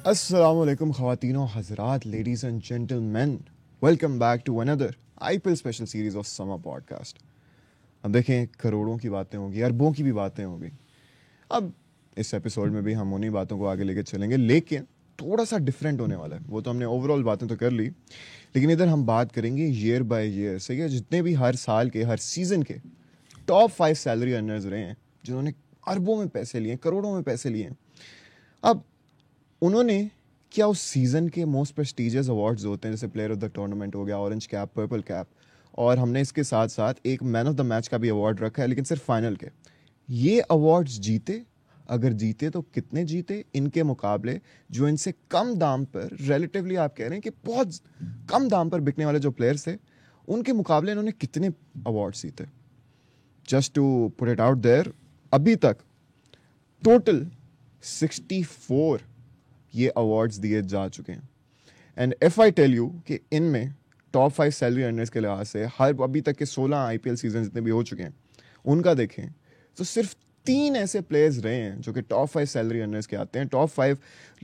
अस्सलामुअलैकुम ख़वातीनो हज़रात, ladies and gentleman, welcome back to another IPL special series of summer podcast. अब देखें, करोड़ों की बातें होंगी, अरबों की भी बातें होंगी। अब इस एपिसोड में भी हम उन्हीं बातों को आगे लेके चलेंगे, लेकिन थोड़ा सा डिफरेंट होने वाला है। वो तो हमने ओवरऑल बातें तो कर ली, लेकिन इधर हम बात करेंगे ईयर बाय ईयर से, या जितने भी हर साल के, हर सीज़न के टॉप 5 सैलरी अर्नर्स रहे हैं, जिन्होंने अरबों में पैसे लिए, करोड़ों में पैसे लिए। अब उन्होंने क्या उस सीज़न के मोस्ट प्रेस्टिजियस अवार्ड्स होते हैं, जैसे प्लेयर ऑफ द टूर्नामेंट हो गया, ऑरेंज कैप, पर्पल कैप, और हमने इसके साथ साथ एक मैन ऑफ द मैच का भी अवार्ड रखा है, लेकिन सिर्फ फाइनल के। ये अवार्ड्स जीते, अगर जीते तो कितने जीते इनके मुकाबले जो इनसे कम दाम पर, रिलेटिवली आप कह रहे हैं कि बहुत कम दाम पर बिकने वाले जो प्लेयर्स थे, उनके मुकाबले इन्होंने कितने अवार्ड्स जीते। Just to put it out there, अभी तक टोटल 64 ये अवार्ड्स दिए जा चुके हैं। And if I tell you कि इनमें टॉप 5 सैलरी अर्नर्स के लिहाज से हर अभी तक के 16 आईपीएल सीजन जितने भी हो चुके हैं उनका देखें तो सिर्फ 3 ऐसे प्लेयर्स रहे हैं जो कि टॉप 5 सैलरी अर्नर्स के आते हैं। टॉप 5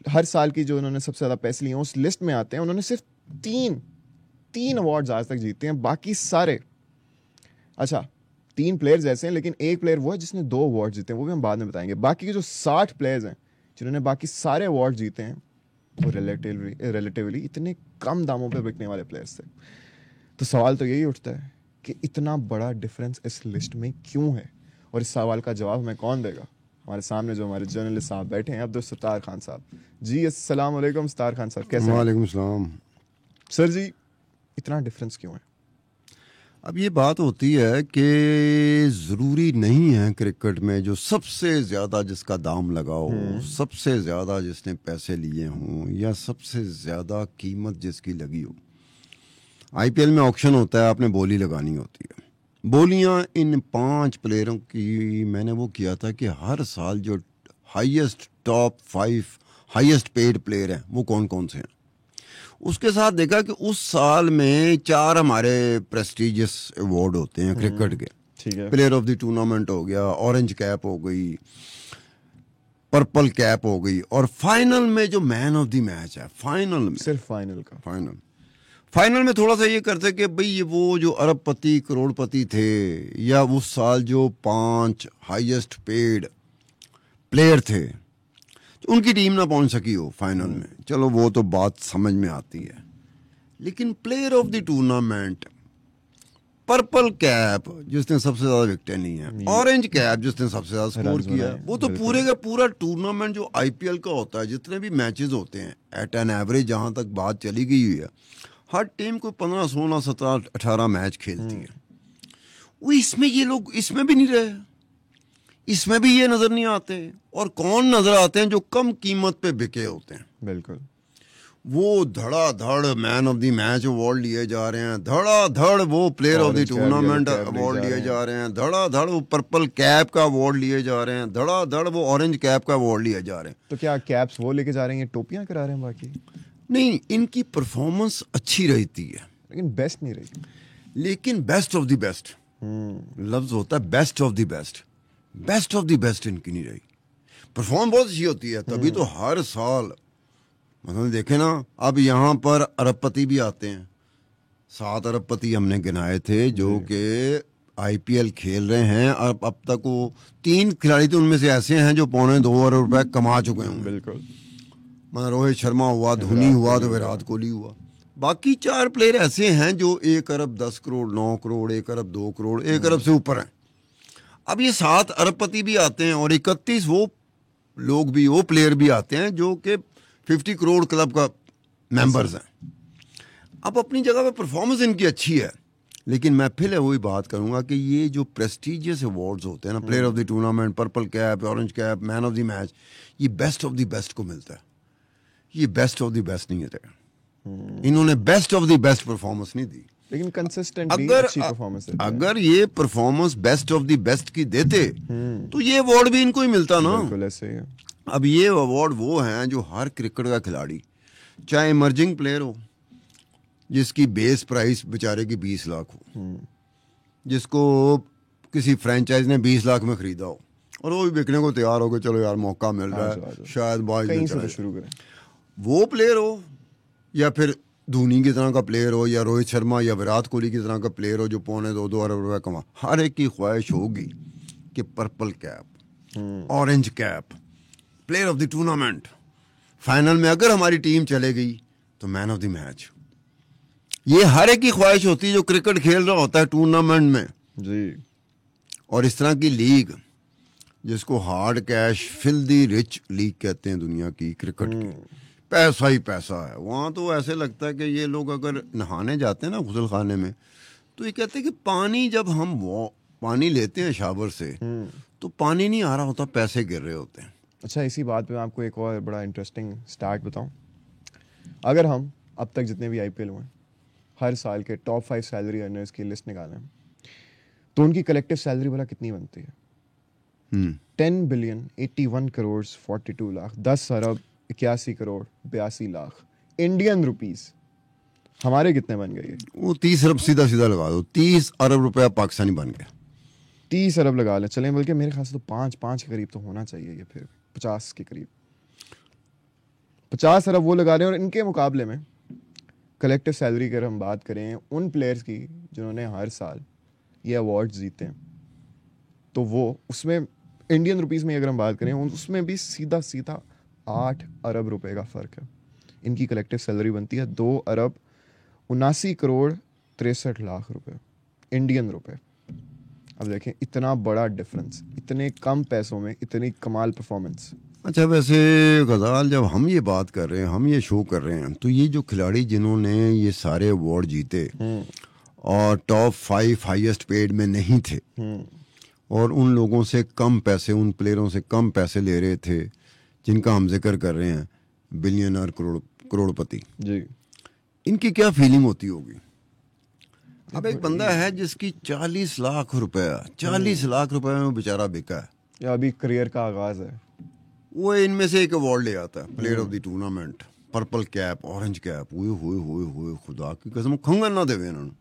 हर साल की जो उन्होंने सबसे ज़्यादा पैसे लिए उस लिस्ट में आते हैं। उन्होंने सिर्फ तीन अवार्ड्स आज तक जीते हैं। बाकी सारे, अच्छा 3 प्लेयर्स ऐसे हैं, लेकिन एक प्लेयर वो है जिसने 2 अवार्ड जीते हैं, वो भी हम बाद में बताएंगे। बाकी के जो 60 प्लेयर्स हैं जिन्होंने बाकी सारे अवार्ड जीते हैं, वो रिलेटिवली इतने कम दामों पे बिकने वाले प्लेयर्स थे। तो सवाल तो यही उठता है कि इतना बड़ा डिफरेंस इस लिस्ट में क्यों है, और इस सवाल का जवाब हमें कौन देगा। हमारे सामने जो हमारे जर्नलिस्ट साहब बैठे हैं, अब्दुल सत्तार खान साहब जी। अस्सलाम वालेकुम सत्तार खान साहब, कैसे हैं? वालेकुम सलाम। सर जी, इतना डिफरेंस क्यों है? अब ये बात होती है कि ज़रूरी नहीं है क्रिकेट में जो सबसे ज़्यादा जिसका दाम लगा हो, सबसे ज़्यादा जिसने पैसे लिए हों, या सबसे ज़्यादा कीमत जिसकी लगी हो। आईपीएल में ऑक्शन होता है, आपने बोली लगानी होती है। बोलियां इन 5 प्लेयरों की मैंने वो किया था कि हर साल जो highest top 5 highest paid player हैं वो कौन कौन से हैं। उसके साथ देखा कि उस साल में 4 हमारे प्रेस्टिजियस अवार्ड होते हैं क्रिकेट के। ठीक है। प्लेयर ऑफ द टूर्नामेंट हो गया, ऑरेंज कैप हो गई, पर्पल कैप हो गई, और फाइनल में जो मैन ऑफ द मैच है, फाइनल में सिर्फ फाइनल में थोड़ा सा ये करते कि भाई ये वो जो अरबपति करोड़पति थे, या उस साल जो 5 हाईएस्ट पेड प्लेयर थे उनकी टीम ना पहुंच सकी हो फाइनल में, चलो वो तो बात समझ में आती है। लेकिन player of the tournament, purple cap जिसने सबसे ज्यादा विकेटें ली हैं, ऑरेंज कैप जिसने सबसे ज्यादा स्कोर किया है, वो तो पूरे का पूरा टूर्नामेंट जो आईपीएल का होता है, जितने भी मैचेस होते हैं एट एन एवरेज, जहां तक बात चली गई हुई है, हर टीम को 15, 16, 17, 18 मैच खेलती है। वो इसमें ये लोग इसमें भी नहीं रहे, इसमें भी ये नजर नहीं आते। और कौन नजर आते हैं? जो कम कीमत पे बिके होते हैं। बिल्कुल। वो धड़ाधड़ man of the match award लिए जा रहे हैं, धड़ाधड़ वो player of the tournament award लिए जा रहे हैं, धड़ाधड़ वो पर्पल कैप का अवार्ड लिए जा रहे हैं, धड़ाधड़ वो ऑरेंज कैप का अवार्ड लिए जा रहे हैं। तो क्या कैप्स वो लेके जा रहे हैं, टोपियां करा रहे हैं? बाकी नहीं, इनकी परफॉर्मेंस अच्छी रहती है, लेकिन बेस्ट नहीं रही। लेकिन बेस्ट ऑफ द बेस्ट लफ्ज होता है, best of the best, best of the best इनकी नहीं रही। परफॉर्म बहुत अच्छी होती है, तभी तो हर साल मतलब देखे ना, अब यहाँ पर अरबपति भी आते हैं। 7 अरबपति हमने गिनाए थे जो कि आईपीएल खेल रहे हैं। अब तक वो 3 खिलाड़ी तो उनमें से ऐसे हैं जो 2.25 अरब रुपए कमा चुके हैं। बिल्कुल। मतलब रोहित शर्मा हुआ, धोनी हुआ, तो विराट कोहली हुआ। बाकी 4 प्लेयर ऐसे हैं जो 1 अरब 10 करोड़, 9 करोड़, 1 अरब 2 करोड़, 1 अरब से ऊपर हैं। अब ये 7 अरबपति भी आते हैं, और 31 वो लोग भी, वो प्लेयर भी आते हैं जो कि 50 करोड़ क्लब का मेंबर्स हैं। अब अपनी जगह पे परफॉर्मेंस इनकी अच्छी है, लेकिन मैं फिर वही बात करूंगा कि ये जो प्रेस्टिजियस अवार्ड्स होते हैं ना, player of the tournament, purple cap, orange cap, man of the match, ये बेस्ट ऑफ द बेस्ट को मिलता है। ये बेस्ट ऑफ द बेस्ट नहीं है। इन्होंने best of the best performance नहीं दी, लेकिन कंसिस्टेंटली अच्छी परफॉर्मेंस है। अगर ये performance best of the best की देते तो ये अवार्ड भी इनको ही मिलता ना। बिल्कुल ऐसे ही है। अब ये अवार्ड वो हैं जो हर क्रिकेट का खिलाड़ी, चाहे इमर्जिंग प्लेयर हो जिसकी बेस प्राइस बेचारे की 20 लाख हो, जिसको किसी फ्रेंचाइज ने 20 लाख में खरीदा हो, और वो भी बिकने को तैयार हो गए, चलो यार मौका मिल रहा है, शायद बाज कहीं से तो शुरू करें। वो प्लेयर हो या फिर धोनी की तरह का प्लेयर हो या रोहित शर्मा या विराट कोहली की तरह का प्लेयर हो जो 2.25 अरब रुपए कमा, हर एक की ख्वाहिश होगी कि purple cap, orange cap, player of the tournament, final में अगर हमारी टीम चले गई तो मैन ऑफ द मैच। ये हर एक की ख्वाहिश होती है जो क्रिकेट खेल रहा होता है टूर्नामेंट में जी। और इस तरह की लीग जिसको hard cash filthy rich league कहते हैं दुनिया की क्रिकेट की, पैसा ही पैसा है वहाँ। तो ऐसे लगता है कि ये लोग अगर नहाने जाते हैं ना गुसल खाने में तो ये कहते हैं कि पानी जब हम पानी लेते हैं शावर से तो पानी नहीं आ रहा होता, पैसे गिर रहे होते हैं। अच्छा, इसी बात पे मैं आपको एक और बड़ा इंटरेस्टिंग स्टार्ट बताऊं। अगर हम अब तक जितने भी आईपीएल हुए हर साल के टॉप 5 सैलरी अर्नर्स की लिस्ट निकालें तो उनकी कलेक्टिव सैलरी भला कितनी बनती है? 10 बिलियन 81 करोड़ 42 लाख, 10 अरब 81 करोड़ 82 लाख इंडियन रुपीस। हमारे कितने बन गए? वो 30 अरब सीधा सीधा लगा दो, 30 अरब रुपया पाकिस्तानी बन गया। 30 अरब लगा लें, चलें, बल्कि मेरे ख्याल से तो 5 के करीब तो होना चाहिए ये, फिर 50 के करीब। 50 अरब वो लगा रहे हैं। और इनके मुकाबले में कलेक्टिव सैलरी की अगर हम बात करें उन प्लेयर्स की जिन्होंने हर साल ये अवार्ड्स जीते हैं तो वो उसमें इंडियन रुपीस में अगर हम बात करें उसमें भी सीधा सीधा 8 अरब रुपए का फ़र्क है। इनकी कलेक्टिव सैलरी बनती है 2 अरब 79 करोड़ 63 लाख रुपए इंडियन रुपए। अब देखें इतना बड़ा डिफरेंस, इतने कम पैसों में इतनी कमाल परफॉर्मेंस। अच्छा, वैसे गजाल जब हम ये बात कर रहे हैं, हम ये शो कर रहे हैं, तो ये जो खिलाड़ी जिन्होंने ये सारे अवार्ड जीते और टॉप 5 हाईएस्ट पेड में नहीं थे और उन लोगों से कम पैसे, उन प्लेयरों से कम पैसे ले रहे थे जिनका हम जिक्र कर रहे हैं, बिलियनर करोड़पति जी, इनकी क्या फीलिंग होती होगी? अब एक बंदा है जिसकी 40 लाख रुपए में बेचारा बिका है, या अभी करियर का आगाज है, वो इनमें से एक अवार्ड ले आता है, player of the tournament, purple cap, orange cap. हुए खुदा की कसम खंगन ना देवे इन्होंने।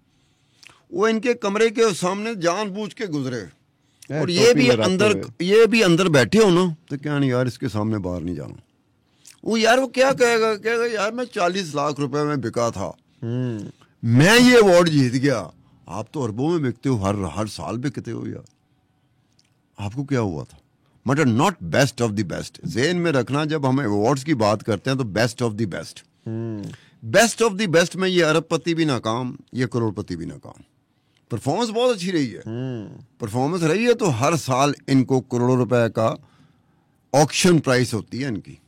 वो इनके कमरे के सामने जानबूझ के गुजरे और ये भी अंदर बैठे हो ना तो क्या नहीं यार, इसके सामने बाहर नहीं जाना। वो यार वो क्या कहेगा यार मैं 40 लाख रुपए में बिका था, मैं ये अवार्ड जीत गया। आप तो अरबों में बिकते हो, हर साल बिकते हो यार, आपको क्या हुआ था? मतलब not best of the best, ज़हन में रखना जब हम अवार्ड्स की बात करते हैं तो best of the best. Best of the best में ये अरबपति भी नाकाम, ये करोड़पति भी नाकाम। परफॉर्मेंस बहुत अच्छी रही है, परफॉर्मेंस रही है तो हर साल इनको करोड़ों रुपए का ऑक्शन प्राइस होती है इनकी।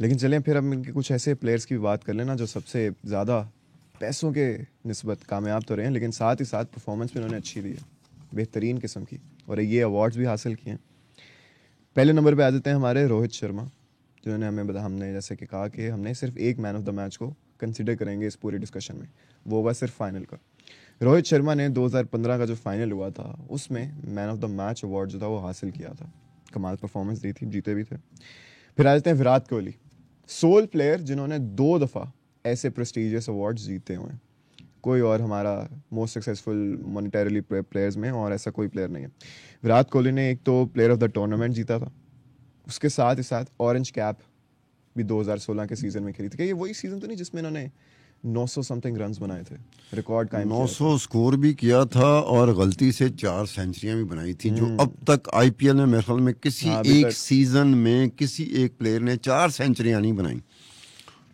लेकिन चलें फिर हम इनके कुछ ऐसे प्लेयर्स की बात कर लेना जो सबसे ज़्यादा पैसों के निस्बत कामयाब तो रहे हैं लेकिन साथ ही साथ परफॉर्मेंस भी उन्होंने अच्छी दी है, बेहतरीन किस्म की, और ये अवार्ड्स भी हासिल किए हैं। पहले नंबर पे आ जाते हैं हमारे रोहित शर्मा, जिन्होंने हमने जैसे कि कहा कि हमने सिर्फ एक मैन ऑफ द मैच को कंसिडर करेंगे इस पूरी डिस्कशन में, वो होगा सिर्फ फाइनल का। रोहित शर्मा ने 2015 का जो फाइनल हुआ था उसमें man of the match award जो था वो हासिल किया था, कमाल परफॉर्मेंस दी थी, जीते भी थे। फिर आ जाते हैं विराट कोहली, सोल प्लेयर जिन्होंने 2 दफ़ा ऐसे प्रेस्टिजियस अवार्ड्स जीते हुए हैं। कोई और हमारा मोस्ट सक्सेसफुल मॉनिटरीली प्लेयर्स में और ऐसा कोई प्लेयर नहीं है। विराट कोहली ने एक तो प्लेयर ऑफ द टूर्नामेंट जीता था, उसके साथ ही साथ ऑरेंज कैप भी 2016 के सीजन में खेली थी। क्या ये वही सीजन तो नहीं जिसमें इन्होंने 900 समथिंग रन्स बनाए थे, रिकॉर्ड कायम 900 स्कोर भी किया था और गलती से 4 सेंचुरियां भी बनाई थी, जो अब तक आईपीएल में मेरे ख्याल में किसी एक सीजन में किसी एक प्लेयर ने 4 सेंचुरियां नहीं बनाई।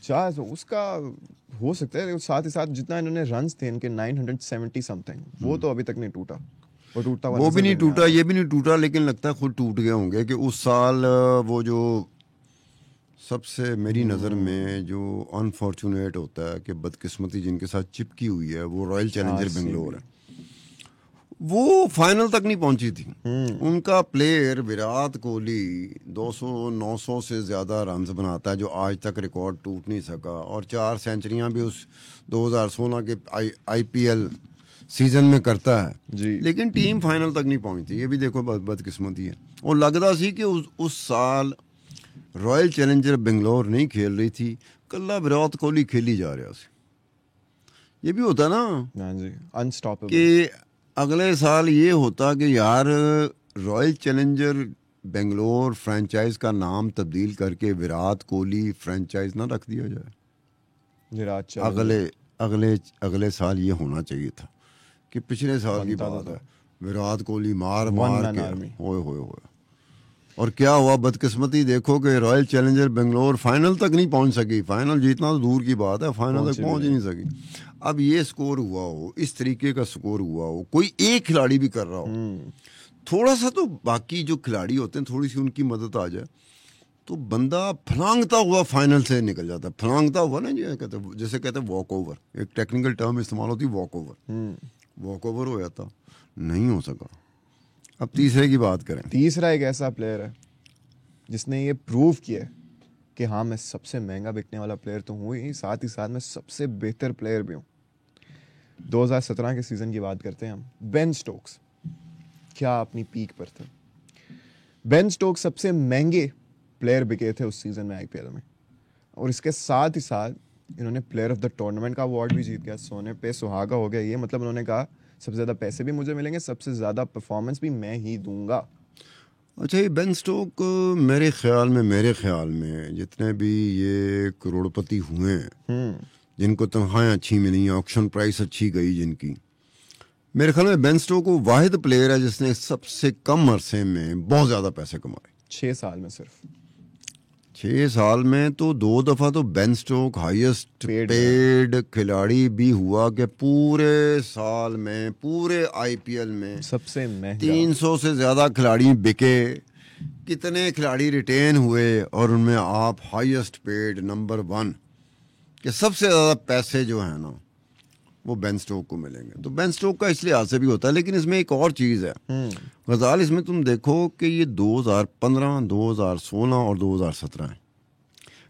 4 उसका हो सकता है, साथ ही साथ जितना इन्होंने रन्स थे इनके 970 समथिंग, वो तो अभी तक नहीं टूटा, वो भी नहीं टूटा, ये भी नहीं टूटा, लेकिन लगता है खुद टूट गए होंगे कि उस साल वो जो सबसे मेरी नज़र में जो अनफॉर्चुनेट होता है कि बदकिस्मती जिनके साथ चिपकी हुई है वो रॉयल चैलेंजर बेंगलोर है, वो फाइनल तक नहीं पहुंची थी। उनका प्लेयर विराट कोहली 200-900 से ज़्यादा रन्स बनाता है जो आज तक रिकॉर्ड टूट नहीं सका, और 4 सेंचुरियां भी उस 2016 के आईपीएल सीजन में करता है जी। लेकिन टीम फाइनल तक नहीं पहुंचती, ये भी देखो बदकिस्मती है। और लगता सी कि उस साल रॉयल चैलेंजर बेंगलोर नहीं खेल रही थी, कल्ला विराट कोहली खेली जा रहा सी। ये भी होता ना जी, अनस्टॉपेबल, कि अगले साल ये होता कि यार रॉयल चैलेंजर बेंगलोर फ्रेंचाइज का नाम तब्दील करके विराट कोहली फ्रेंचाइज ना रख दिया जाए? विराट चल अगले साल ये होना चाहिए था कि पिछले साल की बात है, विराट कोहली मार के होए और क्या हुआ? बदकिस्मती देखो कि रॉयल चैलेंजर बेंगलोर फाइनल तक नहीं पहुंच सकी। फाइनल जीतना तो दूर की बात है, फाइनल तक पहुंच ही नहीं सकी। अब ये स्कोर हुआ हो, इस तरीके का स्कोर हुआ हो, कोई एक खिलाड़ी भी कर रहा हो, थोड़ा सा तो बाकी जो खिलाड़ी होते हैं थोड़ी सी उनकी मदद आ जाए तो बंदा फलांगता हुआ फाइनल से निकल जाता है। फलांगता हुआ ना, जैसे कहते हैं वॉक ओवर, एक टेक्निकल टर्म इस्तेमाल होती है वॉक ओवर हो जाता, नहीं हो सका। अब तीसरे की बात करें। तीसरा एक ऐसा प्लेयर है जिसने ये प्रूव किया कि हाँ मैं सबसे महंगा बिकने वाला प्लेयर तो हूँ ही, साथ ही साथ मैं सबसे बेहतर प्लेयर भी हूँ। 2017 के सीजन की बात करते हैं हम। बेन स्टोक्स क्या अपनी पीक पर थे। बेन स्टोक्स सबसे महंगे प्लेयर बिके थे उस सीजन में आईपीएल में, और इसके साथ ही साथ इन्होंने प्लेयर ऑफ द टूर्नामेंट का अवार्ड भी जीत गया। सोने पे सुहागा हो गया ये, मतलब उन्होंने कहा सबसे ज़्यादा पैसे भी मुझे मिलेंगे, सबसे ज़्यादा परफॉर्मेंस भी मैं ही दूंगा। अच्छा, ये बेन स्टोक मेरे ख्याल में जितने भी ये करोड़पति हुए हैं जिनको तनख्वाहें अच्छी मिली, ऑक्शन प्राइस अच्छी गई जिनकी, मेरे ख्याल में बेन स्टोक वो वाहिद प्लेयर है जिसने सबसे कम अरसे में बहुत ज़्यादा पैसे कमाए। 6 साल में, सिर्फ 6 साल में तो 2 दफ़ा तो बेन स्टोक हाईएस्ट पेड खिलाड़ी भी हुआ कि पूरे साल में, पूरे आईपीएल में सबसे महंगा। 300 से ज़्यादा खिलाड़ी बिके, कितने खिलाड़ी रिटेन हुए, और उनमें आप हाईएस्ट पेड नंबर 1 कि सबसे ज़्यादा पैसे जो है ना वो बेन स्टोक को मिलेंगे। तो बेन स्टोक का इस लिहाज से भी होता है। लेकिन इसमें एक और चीज़ है गजाल, इसमें तुम देखो कि ये 2015, 2016 और 2017 है,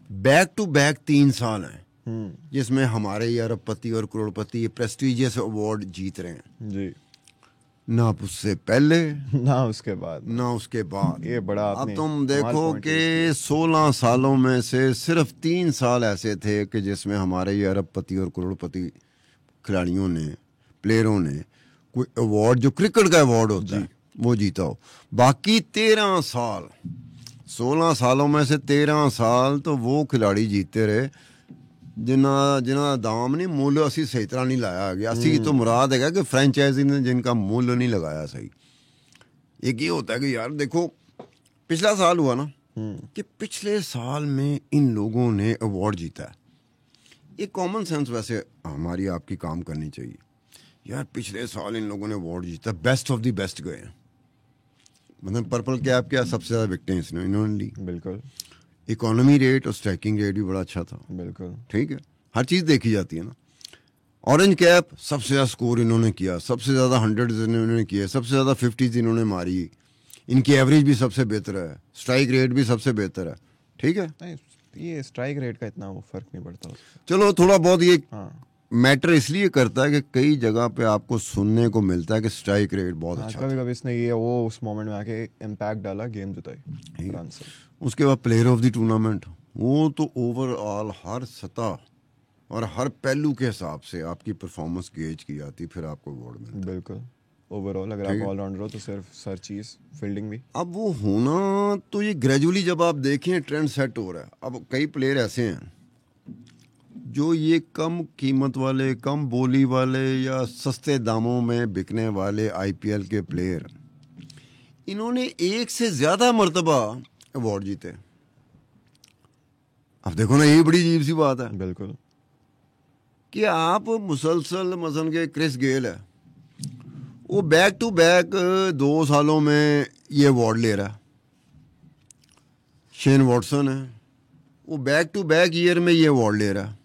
बैक टू बैक 3 साल हैं जिसमें हमारे ये अरबपति और करोड़पति ये प्रेस्टीजियस अवार्ड जीत रहे हैं जी। ना उससे पहले ना उसके बाद ये बड़ा। अब तुम देखो कि 16 सालों में से सिर्फ 3 साल ऐसे थे कि जिसमें हमारे ये अरबपति और करोड़पति खिलाड़ियों ने, प्लेयरों ने कोई अवार्ड जो क्रिकेट का अवार्ड होता है वो जीता हो। बाकी 13 साल, 16 सालों में से 13 साल तो वो खिलाड़ी जीतते रहे जिन्होंने दाम नहीं, मूल्य असी सही तरह नहीं लाया गया। असी तो मुराद है कि फ्रेंचाइजी ने जिनका मूल्य नहीं लगाया सही। एक ये होता है कि यार देखो पिछला साल हुआ ना कि पिछले साल में इन लोगों ने अवार्ड जीता है। ये कॉमन सेंस वैसे हमारी आपकी काम करनी चाहिए। यार पिछले साल इन लोगों ने अवार्ड जीता, बेस्ट ऑफ द बेस्ट गए हैं, मतलब पर्पल कैप क्या सबसे ज़्यादा विकटें इन्होंने ली। बिल्कुल। इकोनॉमी रेट और स्ट्राइकिंग रेट भी बड़ा अच्छा था। बिल्कुल ठीक है, हर चीज़ देखी जाती है ना। ऑरेंज कैप सबसे ज़्यादा स्कोर इन्होंने किया, सबसे ज़्यादा 100 इन्होंने किए, सबसे ज़्यादा 50 इन्होंने मारी, इनकी एवरेज भी सबसे बेहतर है, स्ट्राइक रेट भी सबसे बेहतर है। ठीक है, ये स्ट्राइक रेट का इतना वो फर्क नहीं पड़ता। चलो थोड़ा बहुत ये मैटर इसलिए करता है कि कई जगह पे आपको सुनने को मिलता है कि स्ट्राइक रेट बहुत अच्छा कभी कभी इसने ये वो उस मोमेंट में आके इम्पैक्ट डाला, गेम जिताई। उसके बाद प्लेयर ऑफ द टूर्नामेंट, वो तो ओवरऑल हर सतह और हर पहलू के हिसाब से आपकी परफॉर्मेंस गेज की जाती, फिर आपको अवार्ड मिलता है। बिल्कुल, ओवरऑल अगर आप ऑलराउंडर हो तो सिर्फ हर चीज़, फील्डिंग भी। अब वो होना तो ये ग्रेजुअली जब आप देखें ट्रेंड सेट हो रहा है। अब कई प्लेयर ऐसे हैं जो ये कम कीमत वाले, कम बोली वाले या सस्ते दामों में बिकने वाले आईपीएल के प्लेयर, इन्होंने एक से ज़्यादा मर्तबा अवार्ड जीते। अब देखो ना, ये बड़ी अजीब सी बात है। बिल्कुल, कि आप मुसलसल मसलन के क्रिस गेल है, वो बैक टू बैक 2 सालों में ये अवार्ड ले रहा है। शेन वॉटसन है, वो बैक टू बैक ईयर में ये अवार्ड ले रहा है।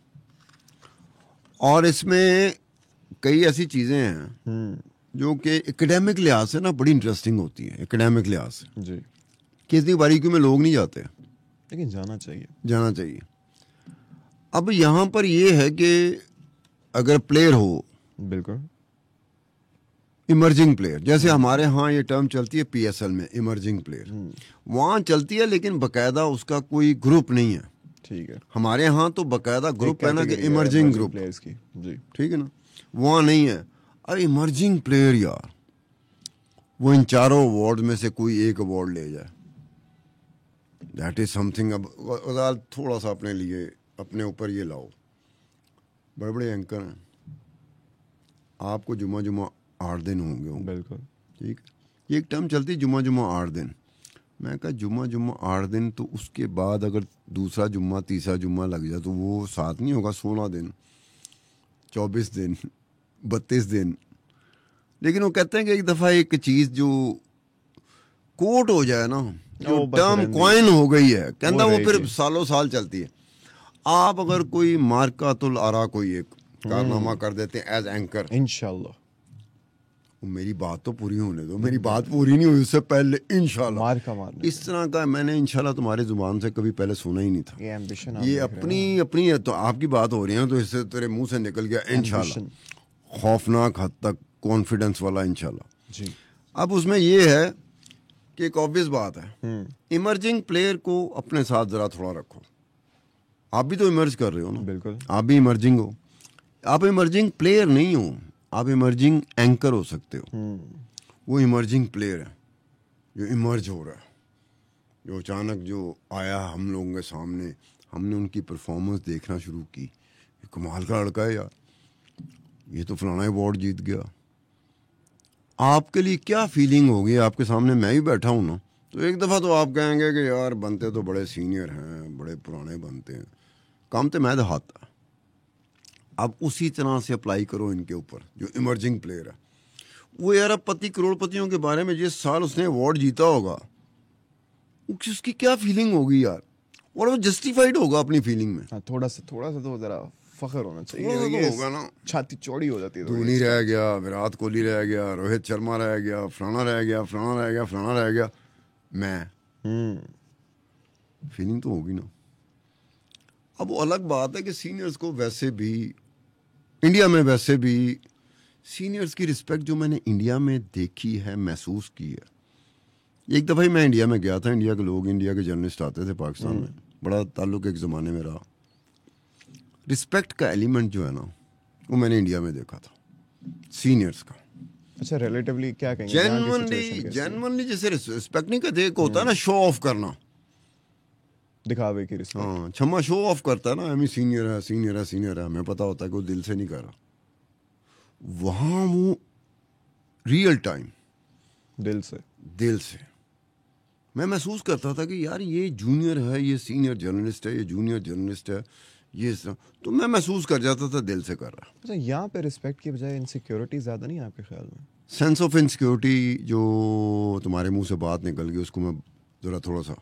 और इसमें कई ऐसी चीज़ें हैं जो कि एकेडमिक लिहाज से ना बड़ी इंटरेस्टिंग होती हैं। एकेडमिक लिहाज से जी, कि इतनी बारीकियों में लोग नहीं जाते, लेकिन जाना चाहिए। अब यहाँ पर ये है कि अगर प्लेयर हो, बिल्कुल इमर्जिंग प्लेयर, जैसे हमारे यहाँ ये टर्म चलती है पीएसएल में, इमर्जिंग प्लेयर, वहाँ चलती है, लेकिन बकायदा उसका कोई ग्रुप नहीं है। ठीक है, हमारे यहाँ तो बकायदा ग्रुप है ना कि इमर्जिंग ग्रुप प्लेयर्स की। जी, ठीक है ना, वहाँ नहीं है। अरे इमर्जिंग प्लेयर यार, वो इन चारों अवार्ड में से कोई एक अवार्ड ले जाए, दैट इज समथिंग। अब वज़ाल थोड़ा सा अपने लिए अपने ऊपर ये लाओ, बड़े बड़े एंकर हैं, आपको जुमा 8 दिन होंगे। बिल्कुल ठीक, ये एक टर्म चलती जुमा 8 दिन। मैं कहा जुमा 8 दिन, तो उसके बाद अगर दूसरा जुम्मा तीसरा जुम्मा लग जाए तो वो 7 नहीं होगा, 16 दिन, 24 दिन, 32 दिन। लेकिन वो कहते हैं कि एक दफ़ा एक चीज़ जो कोट हो जाए ना, जो टर्म कॉइन हो गई है, कहता वो फिर सालों साल चलती है। आप अगर कोई मार्कातुल आरा कोई एक कारनामा कर देते हैं एज एंकर, इंशाल्लाह, मेरी बात तो पूरी होने दो, मेरी बात पूरी नहीं हुई उससे पहले इंशाल्लाह मारने इस तरह का मैंने इंशाल्लाह तुम्हारी जुबान से कभी पहले सुना ही नहीं था। ये एम्बिशन, ये अपनी तो आपकी बात हो रही है तो इससे तेरे मुंह से निकल गया इंशाल्लाह, खौफनाक हद तक कॉन्फिडेंस वाला इंशाल्लाह जी। अब उसमें ये है कि एक ऑब्वियस बात है, इमर्जिंग प्लेयर को अपने साथ जरा थोड़ा रखो। आप भी तो इमर्ज कर रहे हो ना, बिल्कुल, आप भी इमर्जिंग हो। आप इमर्जिंग प्लेयर नहीं हो, आप इमर्जिंग एंकर हो सकते हो। वो इमर्जिंग प्लेयर है जो इमर्ज हो रहा है, जो अचानक जो आया हम लोगों के सामने, हमने उनकी परफॉर्मेंस देखना शुरू की, कमाल का लड़का है यार, ये तो फलाना अवार्ड जीत गया। आपके लिए क्या फीलिंग होगी? आपके सामने मैं ही बैठा हूँ ना, तो एक दफ़ा तो आप कहेंगे कि यार बनते तो बड़े सीनियर हैं, बड़े पुराने बनते हैं, काम तो मैं दिखाता। अब उसी तरह से अप्लाई करो इनके ऊपर जो इमर्जिंग प्लेयर है। वो यार अरबपति करोड़पतियों के बारे में जिस साल उसने अवार्ड जीता होगा, उसकी क्या फीलिंग होगी यार, और वो जस्टिफाइड होगा अपनी फीलिंग में। हाँ, थोड़ा सा तो जरा फख्र होना चाहिए, तो होगा ना, छाती चौड़ी हो जाती है। धोनी रह गया, विराट कोहली रह गया, रोहित शर्मा रह गया, फलाना रह गया, फलाना रह गया, फलाना रह गया, मैं फीलिंग तो होगी ना। अब वो अलग बात है कि सीनियर्स को वैसे भी इंडिया में, वैसे भी सीनियर्स की रिस्पेक्ट जो मैंने इंडिया में देखी है, महसूस की है। एक दफ़ा ही मैं इंडिया में गया था, इंडिया के लोग, इंडिया के जर्नलिस्ट आते थे पाकिस्तान में, बड़ा ताल्लुक एक ज़माने में रहा। रिस्पेक्ट का एलिमेंट जो है ना, वो मैंने इंडिया में देखा था सीनियर्स का। अच्छा, रिलेटिवली क्या कहेंगे? जेन्युइनली जैसे रिस्पेक्ट नहीं कहते, एक होता है ना शो ऑफ करना, दिखावे की रिस्पेक्ट। हाँ, छम्मा शो ऑफ करता है ना, हमें सीनियर है, सीनियर है, सीनियर है, हमें पता होता है कि वो दिल से नहीं कर रहा। वहाँ वो रियल टाइम दिल से मैं महसूस करता था कि यार ये जूनियर है, ये सीनियर जर्नलिस्ट है, ये जूनियर जर्नलिस्ट है, ये तो मैं महसूस कर जाता था दिल से कर रहा। अच्छा, यहाँ पे रिस्पेक्ट की बजाय इनसिक्योरिटी ज़्यादा नहीं है आपके ख्याल में? सेंस ऑफ इनसिक्योरिटी जो तुम्हारे मुंह से बात निकल गई, उसको मैं ज़रा थोड़ा सा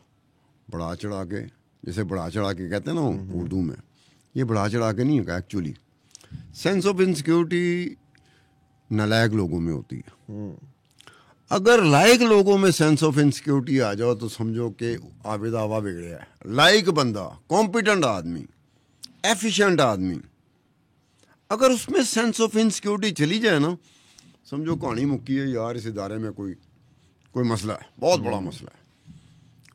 बढ़ा चढ़ा के, जैसे बढ़ा चढ़ा के कहते हैं ना उर्दू में, ये बढ़ा चढ़ा के नहीं है एक्चुअली। सेंस ऑफ इनसिक्योरिटी नालायक लोगों में होती है। अगर लायक लोगों में सेंस ऑफ इनसिक्योरिटी आ जाओ तो समझो कि आबिद आवा बिगड़े है। लायक बंदा, कॉम्पिटेंट आदमी, एफिशिएंट आदमी, अगर उसमें सेंस ऑफ इनसिक्योरिटी चली जाए ना, समझो कहानी मुक्की है यार, इस इदारे में कोई मसला है, बहुत बड़ा मसला है।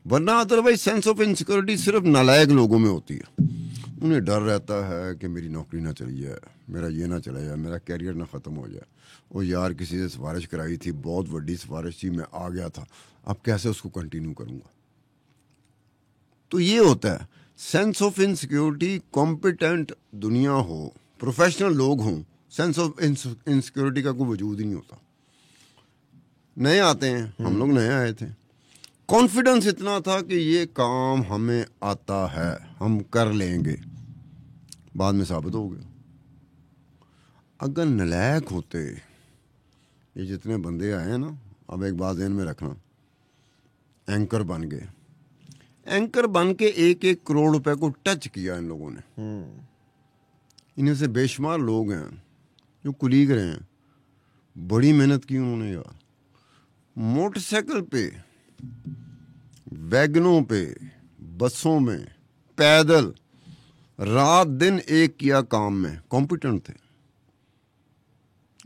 वरना अदरवाइज सेंस ऑफ इनसिक्योरिटी सिर्फ नालायक लोगों में होती है। उन्हें डर रहता है कि मेरी नौकरी ना चली जाए, मेरा ये ना चला जाए, मेरा कैरियर ना ख़त्म हो जाए। वो यार किसी से सिफारिश कराई थी, बहुत बड़ी सिफारिश थी, मैं आ गया था, अब कैसे उसको कंटिन्यू करूँगा। तो ये होता है सेंस ऑफ इनसिक्योरिटी। कॉम्पिटेंट दुनिया हो, प्रोफेशनल लोग हों, सेंस ऑफ इनसिक्योरिटी का कोई वजूद ही नहीं होता। नए आते हैं, हम लोग नए आए थे, कॉन्फिडेंस इतना था कि ये काम हमें आता है, हम कर लेंगे, बाद में साबित हो गया। अगर नालायक होते, ये जितने बंदे आए हैं ना, अब एक बात ध्यान में रखना, एंकर बन गए, एंकर बन के 1-1 करोड़ रुपए को टच किया इन लोगों ने। इनमें से बेशुमार लोग हैं जो कुलीग रहे हैं, बड़ी मेहनत की उन्होंने यार, मोटरसाइकिल पे, वैगनों पे, बसों में, पैदल, रात दिन एक किया काम में, कॉम्पिटेंट थे,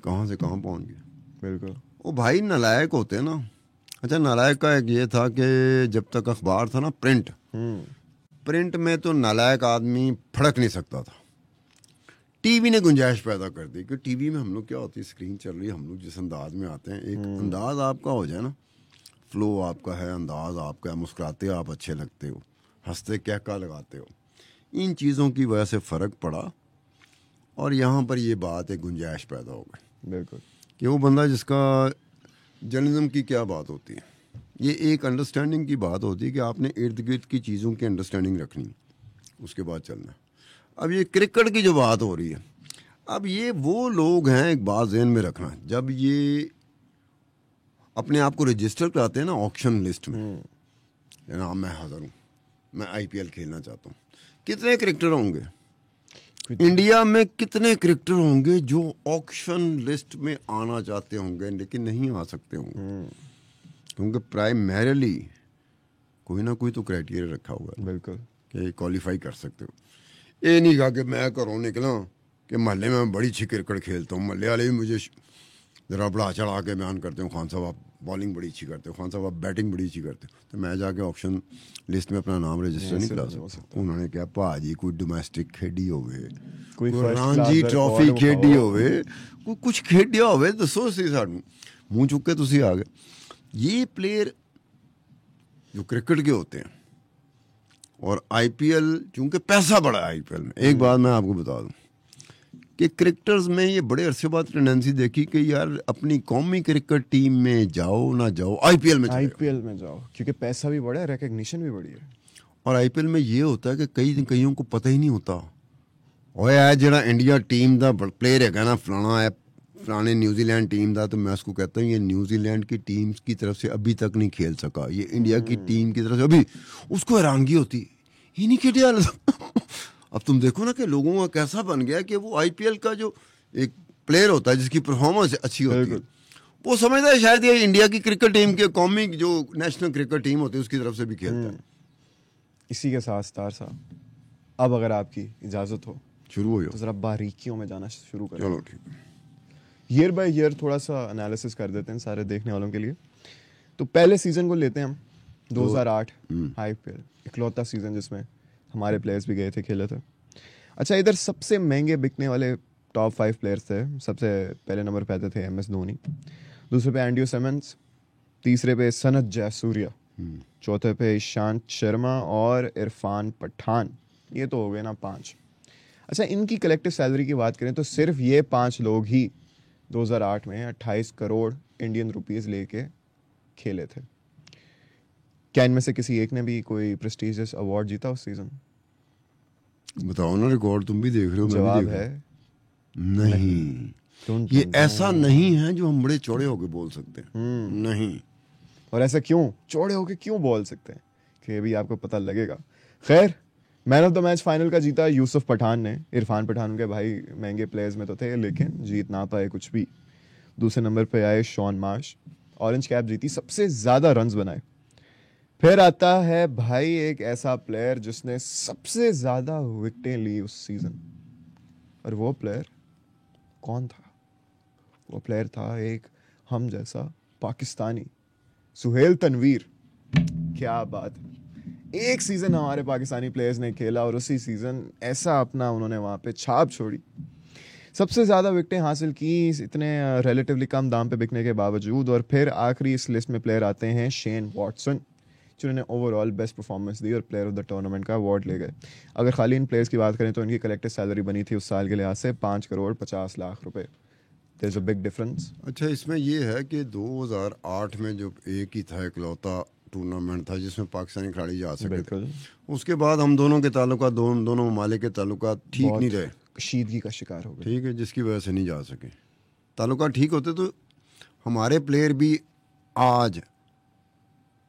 कहाँ से कहाँ पहुंच गए। बिल्कुल। वो भाई नालायक होते ना। अच्छा, नालायक का एक ये था कि जब तक अखबार था ना, प्रिंट में तो नालायक आदमी फड़क नहीं सकता था। टीवी ने गुंजाइश पैदा कर दी कि टीवी में हम लोग क्या होती है, स्क्रीन चल रही है, हम लोग जिस अंदाज में आते हैं, एक अंदाज आपका हो जाए ना, फ्लो आपका है, अंदाज आपका है, मुस्कुराते हो आप, अच्छे लगते हो, हंसते क्या का लगाते हो, इन चीज़ों की वजह से फ़र्क पड़ा और यहाँ पर ये बात एक गुंजाइश पैदा हो गई बिल्कुल कि वो बंदा जिसका जर्नलिज्म की क्या बात होती है, ये एक अंडरस्टैंडिंग की बात होती है कि आपने इर्द गिर्द की चीज़ों की अंडरस्टैंडिंग रखनी, उसके बाद चलना। अब ये क्रिकेट की जो बात हो रही है, अब ये वो लोग हैं, एक बात ज़हन में रखना, जब ये अपने आप को रजिस्टर कराते हैं ना ऑक्शन लिस्ट में, जनाब मैं हाज़िर हूँ, मैं IPL खेलना चाहता हूँ, कितने क्रिकेटर होंगे इंडिया में, कितने क्रिकेटर होंगे जो ऑक्शन लिस्ट में आना चाहते होंगे लेकिन नहीं आ सकते होंगे, क्योंकि प्राइमरीली कोई ना कोई तो क्राइटेरिया रखा हुआ है बिल्कुल कि क्वालिफाई कर सकते हो। ये नहीं कहा कि मैं घरों निकला कि महल्ले में बड़ी अच्छी क्रिकेट खेलता हूँ, महल्ले वाले भी मुझे ज़रा बढ़ा चढ़ा के बयान करते हो, खान साहब आप बॉलिंग बड़ी अच्छी करते हो, खान साहब आप बैटिंग बड़ी अच्छी करते हो, तो मैं जाके ऑप्शन लिस्ट में अपना नाम रजिस्टर नहीं करा सकता। उन्होंने क्या, भाजी कोई डोमेस्टिक खेडी होवे, कोई रणजी ट्रॉफी खेडी होवे, कोई कुछ खेडिया होवे, दसो सी सानू, मुँह चुक के तुसी आ गए। ये प्लेयर जो क्रिकेट के होते हैं और IPL, चूंकि पैसा बड़ा है IPL में, एक बात मैं आपको बता दूं कि क्रिकेटर्स में ये बड़े अरसे बाद टेंडेंसी देखी कि यार अपनी कौमी क्रिकेट टीम में जाओ ना जाओ, IPL में जाओ, क्योंकि पैसा भी बड़ा है, रिकग्निशन भी बड़ी है। और IPL में ये होता है कि कईयों को पता ही नहीं होता, और यार जरा इंडिया टीम का प्लेयर है ना फलाना है, फलाने न्यूजीलैंड टीम का, तो मैं उसको कहता हूँ ये न्यूजीलैंड की टीम की तरफ से अभी तक नहीं खेल सका, ये इंडिया की टीम की तरफ से अभी, उसको हैरानगी होती ही नहीं खेलिया। अब तुम देखो ना कि लोगों का कैसा बन गया कि वो IPL का जो एक प्लेयर होता है जिसकी परफॉर्मेंस अच्छी होती है, वो समझता है शायद ये इंडिया की क्रिकेट टीम के कौमी जो नेशनल क्रिकेट टीम होती है उसकी तरफ से भी खेलता है। इसी के साथ स्टार साहब, अब अगर आपकी इजाज़त हो शुरू हो तो ज़रा बारीकियों में जाना शुरू करें। चलो ठीक है, ईयर बाय ईयर थोड़ा सा एनालिसिस कर देते हैं सारे देखने वालों के लिए। तो पहले सीज़न को लेते हैं हम, 2008 IPL, इकलौता सीज़न जिसमें हमारे प्लेयर्स भी गए थे, खेले थे। अच्छा, इधर सबसे महंगे बिकने वाले टॉप 5 प्लेयर्स थे। सबसे पहले नंबर पे आते थे MS धोनी, दूसरे पे एंड्रयू सिमंस, तीसरे पे सनत जयसूर्या, चौथे पे ईशांत शर्मा और इरफान पठान। ये तो हो गए ना 5। अच्छा, इनकी कलेक्टिव सैलरी की बात करें तो सिर्फ ये 5 लोग ही 2008 में 28 करोड़ इंडियन रुपीस लेके खेले थे। क्या इनमें से किसी एक ने भी कोई प्रेस्टीजियस अवार्ड जीता उस सीजन? बताओ ना, रिकॉर्ड तुम भी देख रहे हो, जवाब मैं भी देख है नहीं। ये ऐसा नहीं है जो हम बड़े चौड़े होके बोल सकते हैं, नहीं। और ऐसा क्यों चौड़े होके क्यों बोल सकते हैं कि भी आपको पता लगेगा। खैर, man of the match final का जीता यूसुफ पठान ने। इरफान पठान के भाई महंगे प्लेयर्स में तो थे लेकिन जीत ना पाए कुछ भी। दूसरे नंबर पे आए शॉन मार्श, ऑरेंज कैप जीती, सबसे ज्यादा रन्स बनाए। फिर आता है भाई एक ऐसा प्लेयर जिसने सबसे ज्यादा विकेटें ली उस सीजन, और वो प्लेयर कौन था? वो प्लेयर था एक हम जैसा पाकिस्तानी, सुहेल तनवीर। क्या बात है, एक सीजन हमारे पाकिस्तानी प्लेयर्स ने खेला और उसी सीजन ऐसा अपना उन्होंने वहां पे छाप छोड़ी। सबसे ज्यादा विकेटें हासिल की इतने रिलेटिवली कम दाम पे बिकने के बावजूद। और फिर आखिरी इस लिस्ट में प्लेयर आते हैं शेन वॉटसन, जिन्होंने ओवरऑल बेस्ट परफॉर्मेंस दी और प्लेयर ऑफ द टूर्नामेंट का अवार्ड ले गए। अगर खाली इन प्लेयर्स की बात करें तो इनकी कलेक्टिव सैलरी बनी थी उस साल के लिहाज से 5 करोड़ 50 लाख रुपए। There is a big difference. अच्छा, इसमें ये है कि 2008 में जो एक ही था इकलौता टूर्नामेंट था जिसमें पाकिस्तानी खिलाड़ी जा सके थे, उसके बाद हम दोनों के ताल्लुकात, दोनों ममालिक के ताल्लुकात ठीक नहीं रहे, कशीदगी का शिकार हो गए। ठीक है, जिसकी वजह से नहीं जा सके। ताल्लुकात ठीक होते तो हमारे प्लेयर भी आज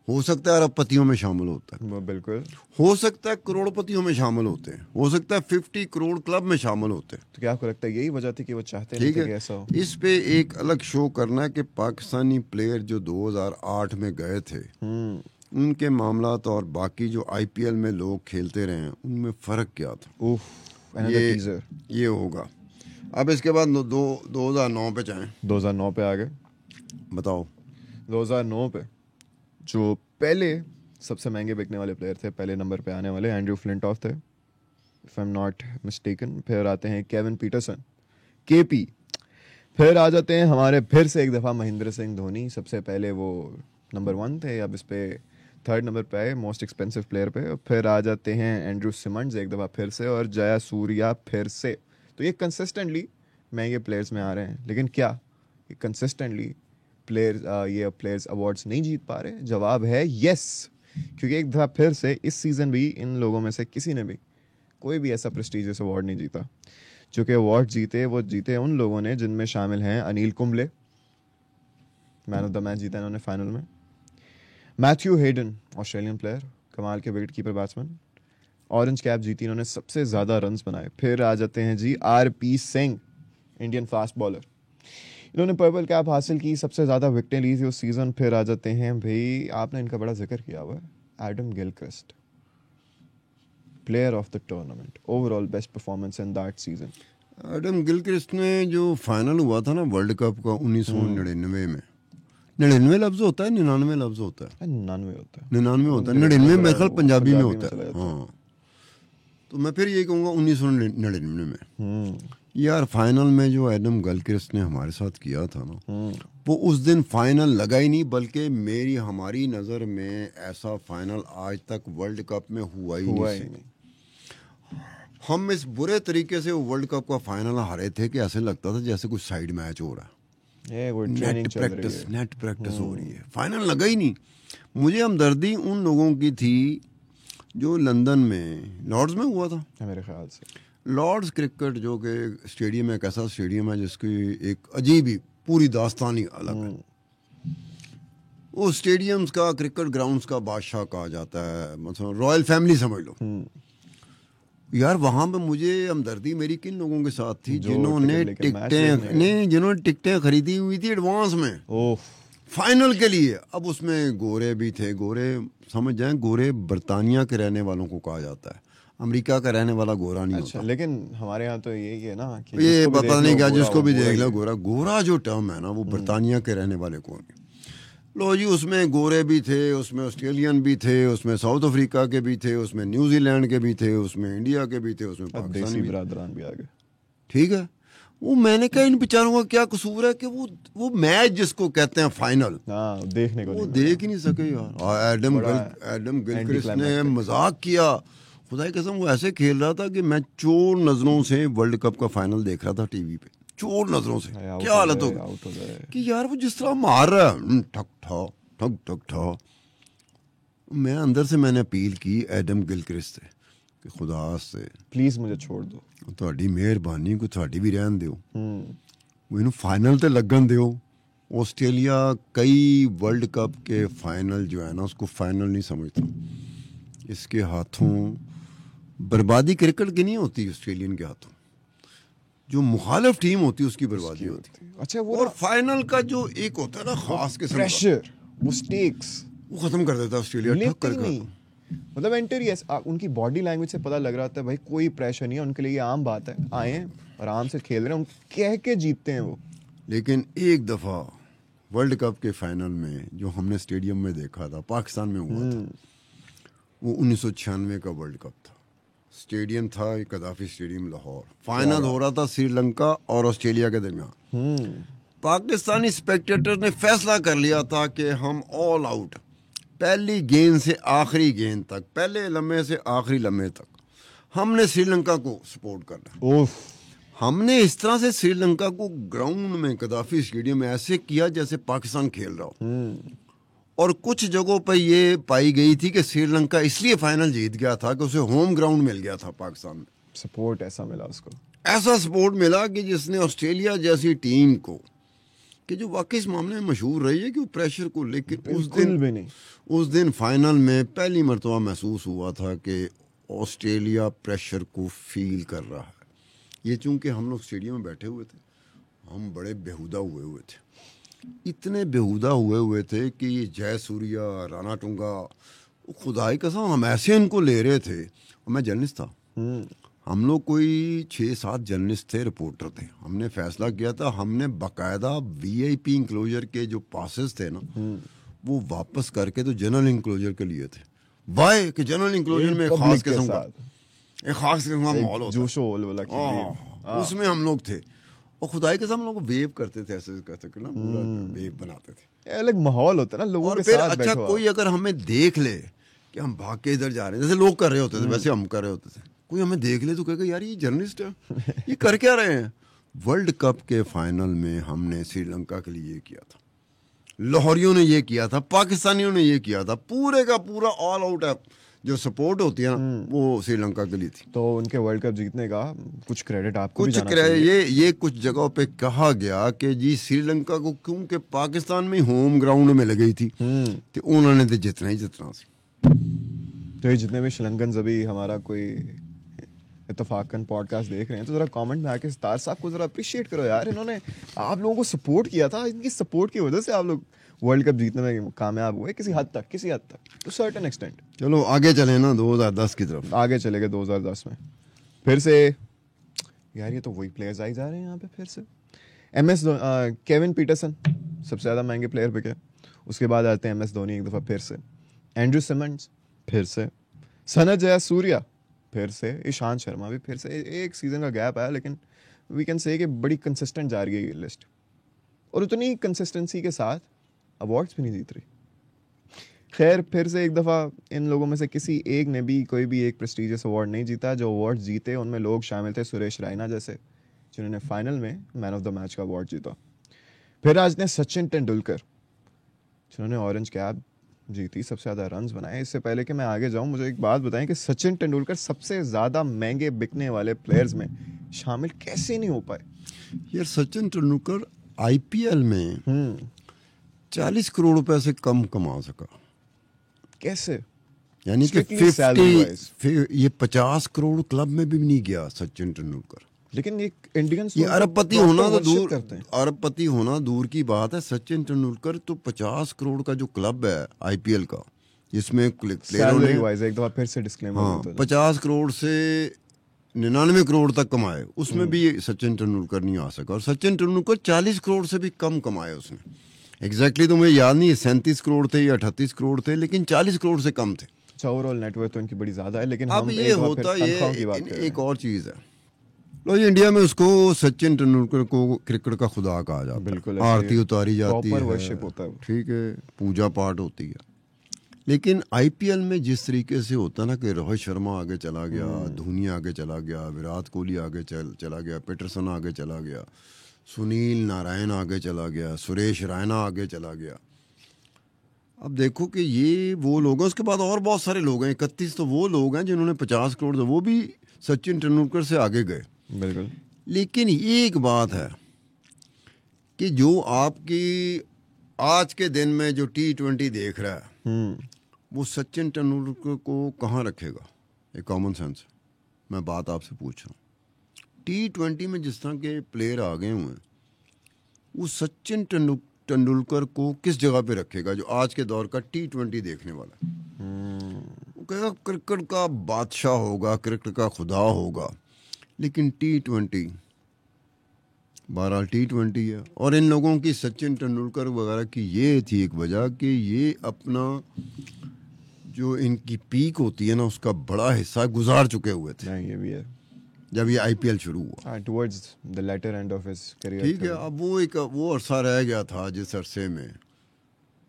हो सकता है अरबपतियों में शामिल होता है, बिल्कुल हो सकता है करोड़पतियों में शामिल होते हैं, हो सकता है 50 करोड़ क्लब में शामिल होते हैं। तो क्या आपको लगता है यही वजह थी कि वो चाहते नहीं थे कि ऐसा हो? इस पे एक अलग शो करना है कि पाकिस्तानी प्लेयर जो 2008 में गए थे उनके मामलात और बाकी जो IPL में लोग खेलते रहे हैं उनमें फ़र्क क्या था, ये होगा। अब इसके बाद 2009 पे जाएं। 2009 पे आ गए। बताओ, 2009 पे जो पहले सबसे महंगे बिकने वाले प्लेयर थे, पहले नंबर पे आने वाले एंड्रयू फ्लिंटॉफ थे, if I am not mistaken. फिर आते हैं केविन पीटरसन, KP। फिर आ जाते हैं हमारे फिर से एक दफ़ा महेंद्र सिंह धोनी। सबसे पहले वो नंबर 1 थे, अब इस पे 3rd नंबर पे आए मोस्ट एक्सपेंसिव प्लेयर पे। फिर आ जाते हैं एंड्रू सिमंड्स एक दफ़ा फिर से, और जया सूर्या फिर से। तो ये कंसिस्टेंटली महंगे प्लेयर्स में आ रहे हैं, लेकिन क्या ये कंसिस्टेंटली ये प्लेयर्स अवार्ड्स नहीं जीत पा रहे? जवाब है यस, क्योंकि एक दफ़ा फिर से इस सीज़न भी इन लोगों में से किसी ने भी कोई भी ऐसा प्रेस्टिजियस अवार्ड नहीं जीता। जो कि अवार्ड जीते वो जीते उन लोगों ने जिनमें शामिल हैं Anil Kumble, man of the match जीता इन्होंने फाइनल में। मैथ्यू हेडन, ऑस्ट्रेलियन प्लेयर, कमाल के wicket keeper batsman, orange cap जीती इन्होंने, सबसे ज़्यादा रन्स बनाए। फिर आ जाते हैं जी RP Singh, Indian fast bowler, इन्होंने पर्पल कैप हासिल की, सबसे ज़्यादा विकेटें ली थी उस सीज़न। फिर आ जाते हैं भाई, आपने इनका बड़ा जिक्र किया हुआ है, Adam Gilchrist, player of the tournament, overall best performance in that season. Adam Gilchrist ने जो फाइनल हुआ था ना वर्ल्ड कप का 1999 में, 99 लफ्ज होता है 99 लफ्ज होता है 99 होता है 99 होता है 99 मेरे ख्याल पंजाबी में होता है। हाँ, तो मैं फिर ये कहूँगा 1999 में यार फाइनल में जो एडम गिलक्रिस्ट ने हमारे साथ किया था ना, वो उस दिन फाइनल लगा ही नहीं, बल्कि हमारी नज़र में ऐसा फाइनल आज तक वर्ल्ड कप में हुआ ही नहीं। हम इस बुरे तरीके से वर्ल्ड कप का फाइनल हारे थे कि ऐसे लगता था जैसे कुछ साइड मैच हो रहा है, नेट प्रैक्टिस हो रही है, फाइनल लगा ही नहीं। मुझे हमदर्दी उन लोगों की थी जो लंदन में लॉर्ड्स में हुआ था मेरे ख्याल से। लॉर्ड्स क्रिकेट जो कि स्टेडियम है, एक ऐसा स्टेडियम है जिसकी एक अजीब ही पूरी दास्तान ही अलग है। वो स्टेडियम्स का, क्रिकेट ग्राउंड्स का बादशाह कहा जाता है, मतलब रॉयल फैमिली समझ लो। यार वहाँ पे मुझे हमदर्दी मेरी किन लोगों के साथ थी जिन्होंने टिकटें खरीदी हुई थी एडवांस में फाइनल के लिए। अब उसमें गोरे भी थे, गोरे समझ जाएं, गोरे बरतानिया के रहने वालों को कहा जाता है, अमेरिका का रहने वाला गोरा नहीं होता। लेकिन हमारे यहाँ तो यही है ना कि ये पता नहीं क्या, जिसको भी देख लो गोरा, गोरा जो टर्म है ना वो बरतानिया के रहने वाले को नहीं। लो जी, उसमें गोरे भी थे, उसमें ऑस्ट्रेलियन भी थे, उसमें साउथ अफ्रीका के भी थे, उसमें न्यूजीलैंड के भी थे, उसमें इंडिया के भी थे, उसमें पाकिस्तानी बिरादरान भी आ गए। ठीक है, वो मैंने कहा इन बेचारों का क्या कसूर है कि वो मैच जिसको कहते हैं फाइनल देखने को वो देख ही नहीं सके यार। एडम गिलक्रिस्ट ने मजाक किया, खुदा की कसम वो ऐसे खेल रहा था कि मैं चोर नजरों से वर्ल्ड कप का फाइनल देख रहा था टीवी पे, चोर नजरों से। क्या हालत होगी कि यार वो जिस तरह मार रहा है, ठक ठक ठक ठक ठक। मैं अंदर से मैंने अपील की एडम गिलक्रिस्ट से कि खुदा से प्लीज मुझे छोड़ दो, ਤੁਹਾਡੀ ਮਿਹਰਬਾਨੀ ਕੋਈ ਤੁਹਾਡੀ ਵੀ ਰਹਿਣ ਦਿਓ, ਇਹਨੂੰ फाइनल ਤੇ लगन ਦਿਓ। ऑस्ट्रेलिया कई वर्ल्ड कप के फाइनल जो है ना उसको फाइनल नहीं समझता, इसके हाथों बर्बादी क्रिकेट की नहीं होती, ऑस्ट्रेलियन के हाथों जो मुखालिफ टीम होती है उसकी बर्बादी होती है। अच्छा, वो और फाइनल का जो एक होता है ना खास किस्म का प्रेशर, वो स्टेक्स वो खत्म कर देता है ऑस्ट्रेलिया, ठक करके। मतलब एंटर यस, उनकी बॉडी लैंग्वेज से पता लग रहा था भाई कोई प्रेशर नहीं है, उनके लिए ये आम बात है, आए हैं आराम से खेल रहे हैं, कह के जीतते हैं वो। लेकिन एक दफ़ा वर्ल्ड कप के फाइनल में जो हमने स्टेडियम में देखा था, पाकिस्तान में हुआ था, वो 1996 का वर्ल्ड कप था। स्टेडियम था कदाफी स्टेडियम लाहौर, फाइनल हो रहा था श्रीलंका और ऑस्ट्रेलिया के दरमियान। पाकिस्तानी स्पेक्टेटर ने फैसला कर लिया था कि हम ऑल आउट, पहली गेंद से आखिरी गेंद तक, पहले लम्हे से आखिरी लम्हे तक हमने श्रीलंका को सपोर्ट करना। हमने इस तरह से श्रीलंका को ग्राउंड में कदाफी स्टेडियम में ऐसे किया जैसे पाकिस्तान खेल रहा हो। और कुछ जगहों पर ये पाई गई थी कि श्रीलंका इसलिए फाइनल जीत गया था कि उसे होम ग्राउंड मिल गया था पाकिस्तान में, सपोर्ट ऐसा मिला उसको, ऐसा सपोर्ट मिला कि जिसने ऑस्ट्रेलिया जैसी टीम को, कि जो वाकई इस मामले में मशहूर रही है कि वो प्रेशर को, लेकिन उस दिन फाइनल में पहली मरतबा महसूस हुआ था कि ऑस्ट्रेलिया प्रेशर को फील कर रहा है। ये चूंकि हम लोग स्टेडियम में बैठे हुए थे, हम बड़े बेहुदा हुए थे, इतने बेहुदा हुए थे कि ये जयसूर्या, राणा टूंगा, खुदाई कसम हम ऐसे इनको ले रहे थे। मैं जर्नलिस्ट था, हम लोग कोई 6-7 जर्नलिस्ट थे, रिपोर्टर थे। हमने फैसला किया था, हमने बाकायदा VIP इंक्लोजर के जो पासेस थे ना वो वापस करके तो जनरल इंक्लोजर के लिए थे। वाई कि जनरल इंक्लोजर में खास किस्म का माहौल होता है, उसमें हम लोग थे। और खुदाई के साथ हम लोग वेव करते थे, ऐसे करते ना, पूरा वेव बनाते थे। ये अलग माहौल होता है ना लोगों और के फिर साथ अच्छा बैठो कोई अगर हमें देख ले कि हम भाग के इधर जा रहे हैं, जैसे लोग कर रहे होते थे वैसे हम कर रहे होते थे, कोई हमें देख ले तो कहेगा यार ये जर्नलिस्ट है, ये कर क्या रहे हैं। वर्ल्ड कप के फाइनल में हमने श्रीलंका के लिए ये किया था, लाहौरियों ने ये किया था, पाकिस्तानियों ने ये किया था, पूरे का पूरा ऑल आउट है जो सपोर्ट होती है ना वो श्रीलंका के लिए थी। तो उनके वर्ल्ड कप जीतने का कुछ क्रेडिट आपको भी कुछ जाना चाहिए। ये कुछ जगहों पे कहा गया कि जी श्रीलंका को क्योंकि पाकिस्तान में होम ग्राउंड में लगी थी तो उन्होंने तो जितना ही जितना सी। तो ये जितने भी श्रीलंकन अभी हमारा कोई इत्तेफाकन पॉडकास्ट देख रहे हैं तो जरा कमेंट में आके सितार साहब को जरा अप्रिशिएट करो यार, इन्होंने आप लोगों को सपोर्ट किया था, इनकी सपोर्ट की वजह से आप लोग वर्ल्ड कप जीतने में कामयाब हुए किसी हद तक टू सर्टेन एक्सटेंट। चलो आगे चले ना 2010 की तरफ। आगे चले गए 2010 में फिर से यार, ये तो वही प्लेयर्स आई जा रहे हैं यहाँ पे फिर से। केविन पीटरसन सबसे ज़्यादा महंगे प्लेयर बिके, उसके बाद आते हैं MS धोनी एक दफ़ा फिर से, एंड्रू सिमंड्स फिर से, सनत जयसूर्या फिर से, ईशांत शर्मा भी फिर से। एक सीज़न का गैप आया लेकिन वी कैन से कि बड़ी कंसिस्टेंट जा रही है ये लिस्ट, और उतनी कंसिस्टेंसी के साथ अवार्ड्स भी नहीं जीत रही। खैर फिर से एक दफ़ा इन लोगों में से किसी एक ने भी कोई भी एक प्रेस्टिजियस अवार्ड नहीं जीता। जो अवार्ड जीते उनमें लोग शामिल थे सुरेश रैना जैसे, जिन्होंने फाइनल में मैन ऑफ द मैच का अवार्ड जीता। फिर आज ने सचिन तेंदुलकर, जिन्होंने ऑरेंज कैप जीती, सबसे ज़्यादा रन्स बनाए। इससे पहले कि मैं आगे जाऊं मुझे एक बात बताएं कि सचिन तेंदुलकर सबसे ज़्यादा महंगे बिकने वाले प्लेयर्स में शामिल कैसे नहीं हो पाए। यार सचिन तेंदुलकर IPL में 40 करोड़ रुपए से कम कमा सका कैसे, यानी कि Strictly salary wise. ये 50 करोड़ क्लब में भी नहीं गया सचिन तेंदुलकर। लेकिन एक इंडियन ये अरबपति होना तो दूर, अरबपति होना दूर की बात है। सचिन तेंदुलकर तो 50 करोड़ का जो क्लब है IPL का, जिसमें प्लेयरों ने एक दफा फिर से डिस्क्लेमर 50 करोड़ से 99 करोड़ तक कमाए, उसमें भी सचिन तेंदुलकर नहीं आ सका। और सचिन तेंदुलकर 40 करोड़ से भी कम कमाए उसने। एग्जैक्टली तो मुझे याद नहीं है 37 करोड़ थे या 38 करोड़ थे, लेकिन 40 करोड़ से कम थे। अच्छा, ओवरऑल नेटवर्क तो इनकी बड़ी ज्यादा है, लेकिन अब हम ये होता ये एक और चीज है। लो ये इंडिया में उसको सचिन तेंदुलकर को क्रिकेट का खुदा कहा जाता है। बिल्कुल, आरती उतारी जाती है, वर्शिप होता है, ठीक है, पूजा पाठ होती है। लेकिन IPL में जिस तरीके से होता ना कि रोहित शर्मा आगे चला गया, धोनी आगे चला गया, विराट कोहली आगे चला गया, पीटरसन आगे चला गया, सुनील नारायण आगे चला गया, सुरेश रैना आगे चला गया। अब देखो कि ये वो लोग हैं, उसके बाद और बहुत सारे लोग हैं, 31 तो वो लोग हैं जिन्होंने 50 करोड़, तो वो भी सचिन तेंदुलकर से आगे गए। बिल्कुल। लेकिन एक बात है कि जो आपकी आज के दिन में जो T20 देख रहा है वो सचिन तेंदुलकर को कहाँ रखेगा। एक कॉमन सेंस मैं बात आपसे पूछ रहा हूँ, T20 में जिस तरह के प्लेयर आ गए हुए हैं वो सचिन तेंदुलकर को किस जगह पे रखेगा जो आज के दौर का T20 देखने वाला है। वो कहेगा क्रिकेट का बादशाह होगा, क्रिकेट का खुदा होगा, लेकिन T20 बहरहाल T20 है। और इन लोगों की सचिन तेंदुलकर वगैरह की ये थी एक वजह कि ये अपना जो इनकी पीक होती है ना उसका बड़ा हिस्सा गुजार चुके हुए थे। ये भी है जब ये IPL शुरू हुआ, towards the later end of his career. ठीक है, अब वो अरसा रह गया था जिस अरसे में,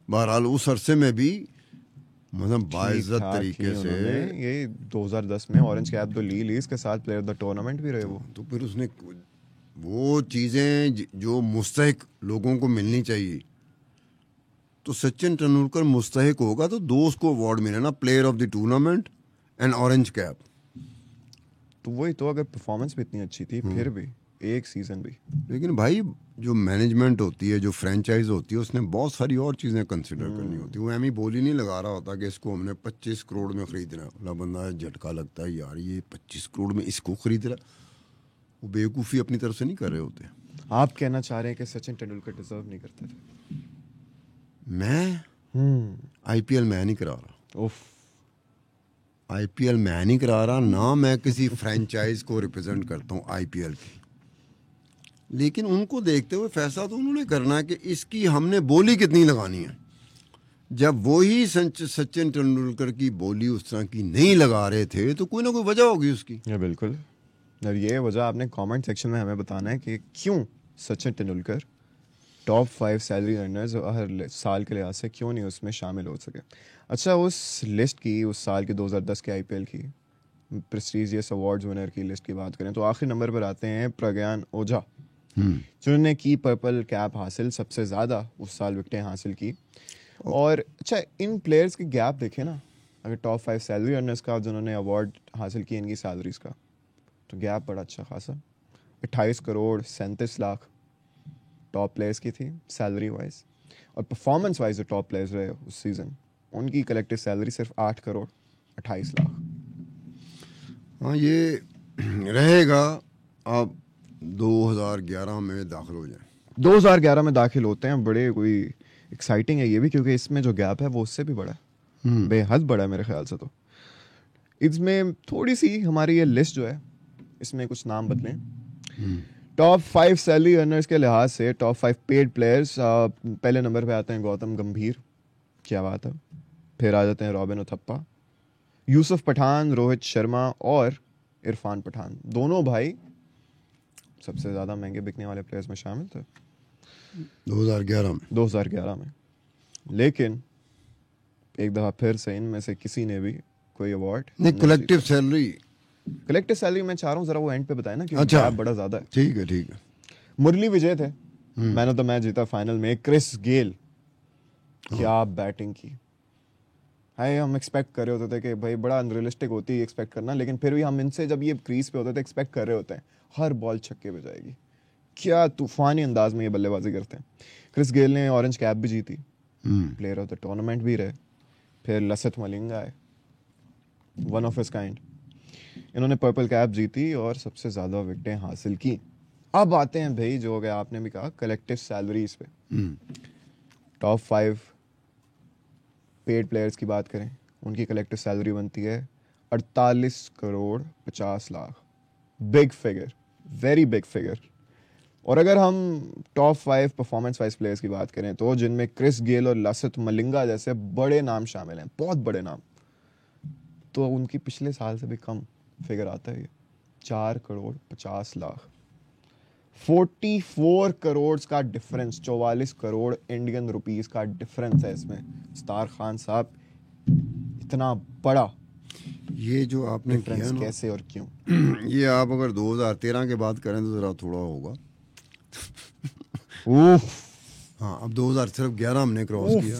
बहरहाल उस अरसे में भी मतलब बाइज्जत तरीके से ये 2010 में ऑरेंज कैप तो ली इसके साथ प्लेयर ऑफ द टूर्नामेंट भी रहे वो। तो फिर उसने वो चीज़ें जो मुस्तहिक लोगों को मिलनी चाहिए, तो सचिन तेंदुलकर मुस्तहिक होगा तो दो उसको अवार्ड मिले ना, player of the tournament and orange cap. तो वही तो, अगर परफॉर्मेंस भी इतनी अच्छी थी फिर भी एक सीजन भी। लेकिन भाई जो मैनेजमेंट होती है, जो फ्रेंचाइज होती है, उसने बहुत सारी और चीज़ें कंसिडर करनी होती है। वो एम ही बोली नहीं लगा रहा होता कि इसको हमने 25 करोड़ में खरीदना है। बंदा झटका लगता है यार ये 25 करोड़ में इसको खरीद रहा, वो बेवकूफ़ी अपनी तरफ से नहीं कर रहे होते। आप कहना चाह रहे हैं कि सचिन तेंदुलकर डिजर्व नहीं करते थे? मैं IPL मैं नहीं करा रहा, उफ, IPL मैं नहीं करा रहा ना, मैं किसी फ्रेंचाइज को रिप्रेजेंट करता हूँ IPL की। लेकिन उनको देखते हुए फैसला तो उन्होंने करना है कि इसकी हमने बोली कितनी लगानी है। जब वही सचिन तेंदुलकर की बोली उस तरह की नहीं लगा रहे थे तो कोई ना कोई वजह होगी उसकी। बिल्कुल। और ये वजह आपने कमेंट सेक्शन में हमें बताना है कि क्यों Sachin Tendulkar top 5 salary earners हर साल के लिहाज से क्यों नहीं उसमें शामिल हो सके। अच्छा, उस लिस्ट की, उस साल की 2010 के आईपीएल की प्रेस्टीजियस अवार्ड्स विनर की लिस्ट की बात करें तो आखिरी नंबर पर आते हैं प्रज्ञान ओझा, जिन्होंने की पर्पल कैप हासिल, सबसे ज़्यादा उस साल विकेटें हासिल की। और अच्छा, इन प्लेयर्स के गैप देखें ना, अगर टॉप 5 सैलरी अर्नर्स का जिन्होंने अवार्ड हासिल किए इनकी सैलरीज का, तो गैप बड़ा अच्छा खासा, 28 करोड़ 37 लाख टॉप प्लेयर्स की थी सैलरी वाइज। और परफॉर्मेंस वाइज जो टॉप प्लेयर्स रहे उस सीज़न, उनकी कलेक्टिव सैलरी सिर्फ 8 करोड़ 28 लाख। हाँ, ये रहेगा। अब 2011 में दाखिल हो जाए, 2011 में दाखिल होते हैं, बड़े कोई एक्साइटिंग है ये भी, क्योंकि इसमें जो गैप है वो उससे भी बड़ा है, बेहद बड़ा है मेरे ख्याल से। तो इसमें थोड़ी सी हमारी ये लिस्ट जो है, इसमें कुछ नाम बदलें। टॉप 5 सैलरी अर्नर्स के लिहाज से टॉप 5 पेड प्लेयर्स, पहले नंबर पे आते हैं गौतम गंभीर, क्या बात है। फिर आ जाते हैं रॉबिन उथप्पा, यूसुफ पठान, रोहित शर्मा और इरफान पठान। दोनों भाई सबसे ज़्यादा महंगे बिकने वाले प्लेयर्स में शामिल थे 2011 में। लेकिन एक दफ़ा फिर से इनमें से किसी ने भी कोई अवार्ड नहीं। कलेक्टिव सैलरी मैं चाह रहा हूँ जरा वो एंड पे बताए ना, क्योंकि अच्छा, गैप बड़ा ज़्यादा है। ठीक है। मुरली विजय थे, मैन ऑफ द मैच जीता फाइनल में। क्रिस गेल, क्या बैटिंग की है। हम एक्सपेक्ट कर रहे होते थे कि भाई बड़ा अनरियलिस्टिक होती है एक्सपेक्ट करना, लेकिन फिर भी हम इनसे जब ये क्रीज पे होते थे एक्सपेक्ट कर रहे होते हैं हर बॉल छक्के पे जाएगी। क्या तूफानी अंदाज में ये बल्लेबाजी करते हैं। क्रिस गेल ने ऑरेंज कैप भी जीती, प्लेयर ऑफ द टूर्नामेंट भी रहे। फिर लसिथ मलिंगा है, वन ऑफ हिज काइंड, इन्होंने पर्पल कैप जीती और सबसे ज़्यादा विकेटें हासिल की। अब आते हैं भाई, जो हो गया आपने भी कहा, कलेक्टिव सैलरीज पे। टॉप 5 पेड प्लेयर्स की बात करें, उनकी कलेक्टिव सैलरी बनती है 48 crore 50 lakh. Big figure, very big figure. और अगर हम टॉप 5 परफॉर्मेंस वाइज प्लेयर्स की बात करें तो जिनमें क्रिस गेल और लसिथ मलिंगा जैसे बड़े नाम शामिल हैं, बहुत बड़े नाम, तो उनकी पिछले साल से भी कम फिगर आता है, 4 करोड़ 50 लाख। 44 करोड़ का डिफरेंस, 44 करोड़ इंडियन रुपीस का डिफरेंस है इसमें। सत्तार खान साहब, इतना बड़ा ये जो आपने किया ना, कैसे और क्यों? ये आप अगर 2013 के बात करें तो जरा थोड़ा होगा। हाँ, अब 2011 हमने क्रॉस किया,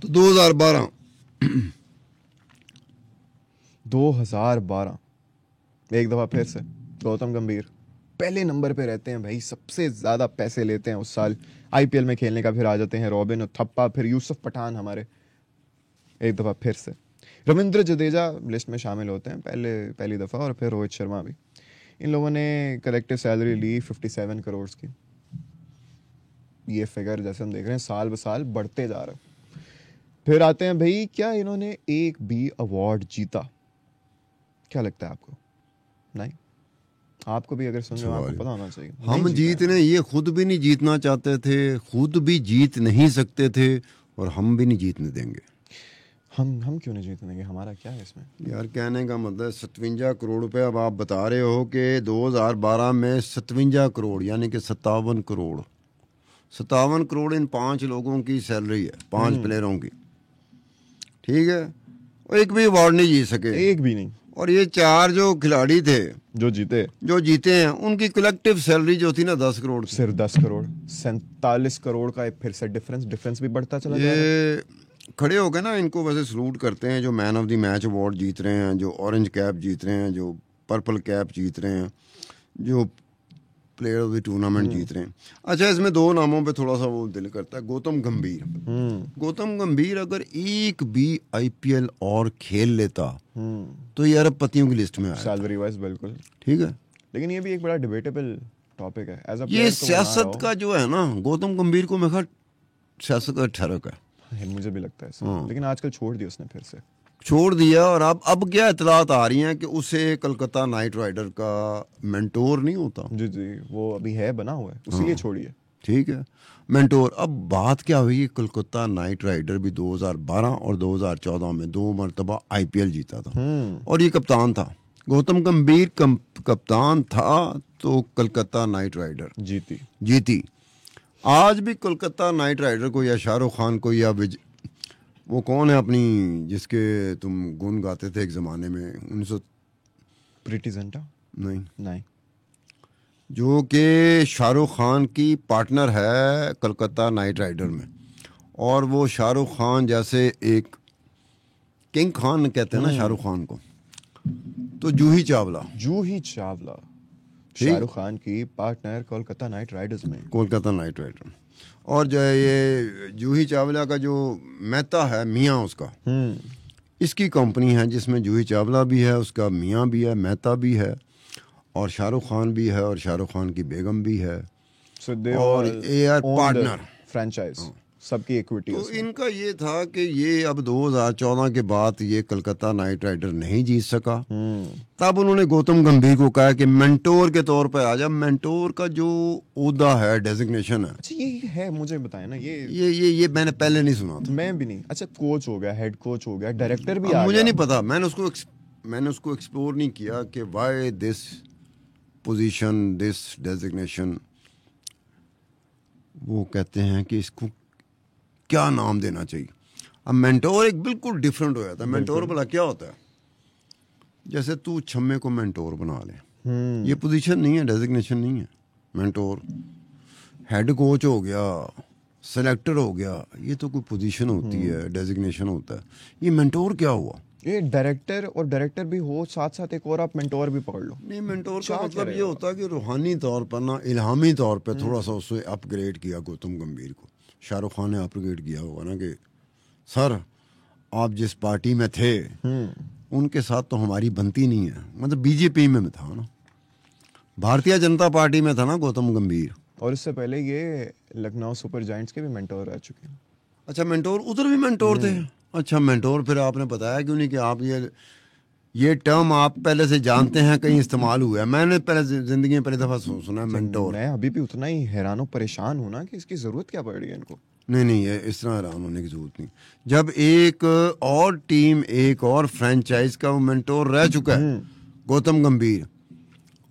तो 2012 एक दफा फिर से गौतम गंभीर पहले नंबर पे रहते हैं भाई, सबसे ज्यादा पैसे लेते हैं उस साल आईपीएल में खेलने का। फिर आ जाते हैं रॉबिन उथप्पा, फिर यूसुफ पठान हमारे, एक दफा फिर से रविंद्र जडेजा लिस्ट में शामिल होते हैं पहली दफा, और फिर रोहित शर्मा भी। इन लोगों ने कलेक्टिव सैलरी ली 57 करोड़ की। ये फिगर जैसे हम देख रहे हैं साल ब साल बढ़ते जा रहा है। फिर आते हैं भाई, क्या इन्होंने एक भी अवार्ड जीता? क्या लगता है आपको? नहीं, आपको भी अगर सुन रहे हो आपको पता होना चाहिए। हम जीतने, ये खुद भी नहीं जीतना चाहते थे, खुद भी जीत नहीं सकते थे, और हम भी नहीं जीतने देंगे। हम क्यों नहीं जीतने देंगे? हमारा क्या है इसमें? यार, कहने का मतलब 57 करोड़ रुपए। अब आप बता रहे हो कि 2012 में 57 करोड़, यानी कि 57 करोड़ 57 करोड़ इन 5 लोगों की सैलरी है, 5 प्लेयरों की, ठीक है। और एक भी अवार्ड नहीं जीत सके, एक भी नहीं। और ये 4 जो खिलाड़ी थे जो जीते हैं, उनकी कलेक्टिव सैलरी जो थी ना 10 करोड़, सिर्फ 10 करोड़। 47 करोड़ का फिर से डिफरेंस भी बढ़ता चला जा रहा है। ये खड़े हो गए ना, इनको वैसे सलूट करते हैं जो man of the match award जीत रहे हैं, जो ऑरेंज कैप जीत रहे हैं, जो पर्पल कैप जीत रहे हैं, जो प्लेयर ऑफ द टूर्नामेंट जीत रहे हैं। अच्छा, इसमें 2 नामों पे थोड़ा सा वो दिल करता है। गौतम गंभीर अगर एक भी आईपीएल और खेल लेता तो ये अरबपतियों की लिस्ट में आया, सैलरी वाइज बिल्कुल ठीक है। लेकिन ये भी एक बड़ा डिबेटेबल टॉपिक है। ये सियासत का जो है ना, गौतम गंभीर को मैं सियासत का ठहरक है, मुझे भी लगता है। लेकिन आजकल छोड़ दिया उसने, फिर से छोड़ दिया। और अब क्या इतलात आ रही हैं कि उसे कलकत्ता नाइट राइडर का मेंटोर नहीं होता। जी, वो अभी है, बना हुआ है, उसीलिए छोड़िए, ठीक है, मेंटोर। अब बात क्या हुई, कलकत्ता नाइट राइडर भी 2012 और 2014 में 2 मरतबा आईपीएल जीता था, और ये कप्तान था। गौतम गंभीर कप्तान था तो कलकत्ता नाइट राइडर जीती। आज भी कोलकाता नाइट राइडर को या शाहरुख खान को या वो कौन है अपनी जिसके तुम गुण गाते थे एक ज़माने में 1900 प्रीति जिंटा नहीं जो कि शाहरुख खान की पार्टनर है कलकत्ता नाइट राइडर में, और वो शाहरुख खान जैसे एक किंग खान कहते हैं ना शाहरुख खान को, तो जूही चावला शाहरुख खान की पार्टनर कोलकाता नाइट राइडर्स में, कोलकाता नाइट राइडर। और जो है ये जूही चावला का जो मेहता है मियाँ उसका, इसकी कंपनी है जिसमें जूही चावला भी है, उसका मियाँ भी है, मेहता भी है, और शाहरुख खान भी है, और शाहरुख खान की बेगम भी है। और ये आर पार्टनर फ्रेंचाइज सबकी इक्विटी। तो इनका ये था कि ये अब 2014 के बाद ये कलकत्ता नाइट राइडर नहीं जीत सका। तब उन्होंने गौतम गंभीर को कहा कि मेंटोर के तौर पर आ जा। मेंटोर का जो ओहदा है, डेजिग्नेशन है, अच्छा ये है, मुझे बताया ना ये मैंने पहले नहीं सुना था। मैं भी नहीं। अच्छा कोच हो गया, हेड कोच हो गया, डायरेक्टर भी आ मुझे नहीं पता, मैंने उसको एक्सप्लोर नहीं किया कि why this position, this designation. वो कहते हैं कि इसको क्या नाम देना चाहिए। अब मेंटोर एक बिल्कुल डिफरेंट हो जाता है। मेंटोर भला क्या होता है? जैसे तू छम्मे को मेंटोर बना ले, ये पोजीशन नहीं है, डेजिग्नेशन नहीं है। मेंटोर हेड कोच हो गया, सेलेक्टर हो गया, ये तो कोई पोजीशन होती है, डेजिग्नेशन होता है। ये मेंटोर क्या हुआ? ये डायरेक्टर भी हो, साथ साथ एक और आप मेंटोर भी पकड़ लो। नहीं, मेंटोर का मतलब ये होता है कि रूहानी तौर पर ना, इल्हामी तौर पर थोड़ा सा उससे अपग्रेड किया गौतम गंभीर को। शाहरुख खान ने अपग्रेड किया होगा ना कि सर आप जिस पार्टी में थे उनके साथ तो हमारी बनती नहीं है। मतलब बीजेपी में था ना, भारतीय जनता पार्टी में था ना गौतम गंभीर। और इससे पहले ये लखनऊ सुपर जायंट्स के भी मेंटोर रह चुके हैं। अच्छा, मेंटोर उधर भी मेंटोर थे। अच्छा, मेंटोर फिर आपने बताया क्यों नहीं कि आप ये टर्म आप पहले से जानते हैं, कहीं इस्तेमाल हुआ है? मैंने पहले जिंदगी में पहली दफा सुना है मेंटोर। मैं अभी भी उतना ही हैरान परेशान हूं ना कि इसकी जरूरत क्या पड़ रही है इनको। नहीं, ये इस तरह हैरान होने की जरूरत नहीं। जब एक और टीम, एक और फ्रेंचाइज का वो मेंटोर रह चुका है गौतम गंभीर,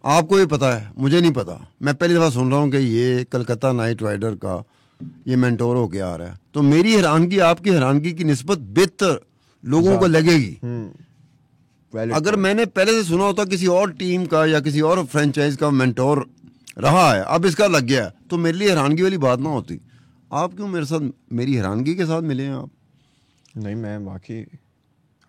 आपको ये पता है, मुझे नहीं पता। मैं पहली दफा सुन रहा हूँ कि ये कलकत्ता नाइट राइडर का ये मेंटोर होके आ रहा है। तो मेरी हैरानगी आपकी हैरानगी की निस्बत बेहतर लोगों को लगेगी। अगर मैंने पहले से सुना होता किसी और टीम का या किसी और फ्रेंचाइज का मेंटोर रहा है, अब इसका लग गया है, तो मेरे लिए हैरानगी वाली बात ना होती। आप क्यों मेरे साथ मेरी हैरानगी के साथ मिले हैं आप? नहीं, मैं बाकी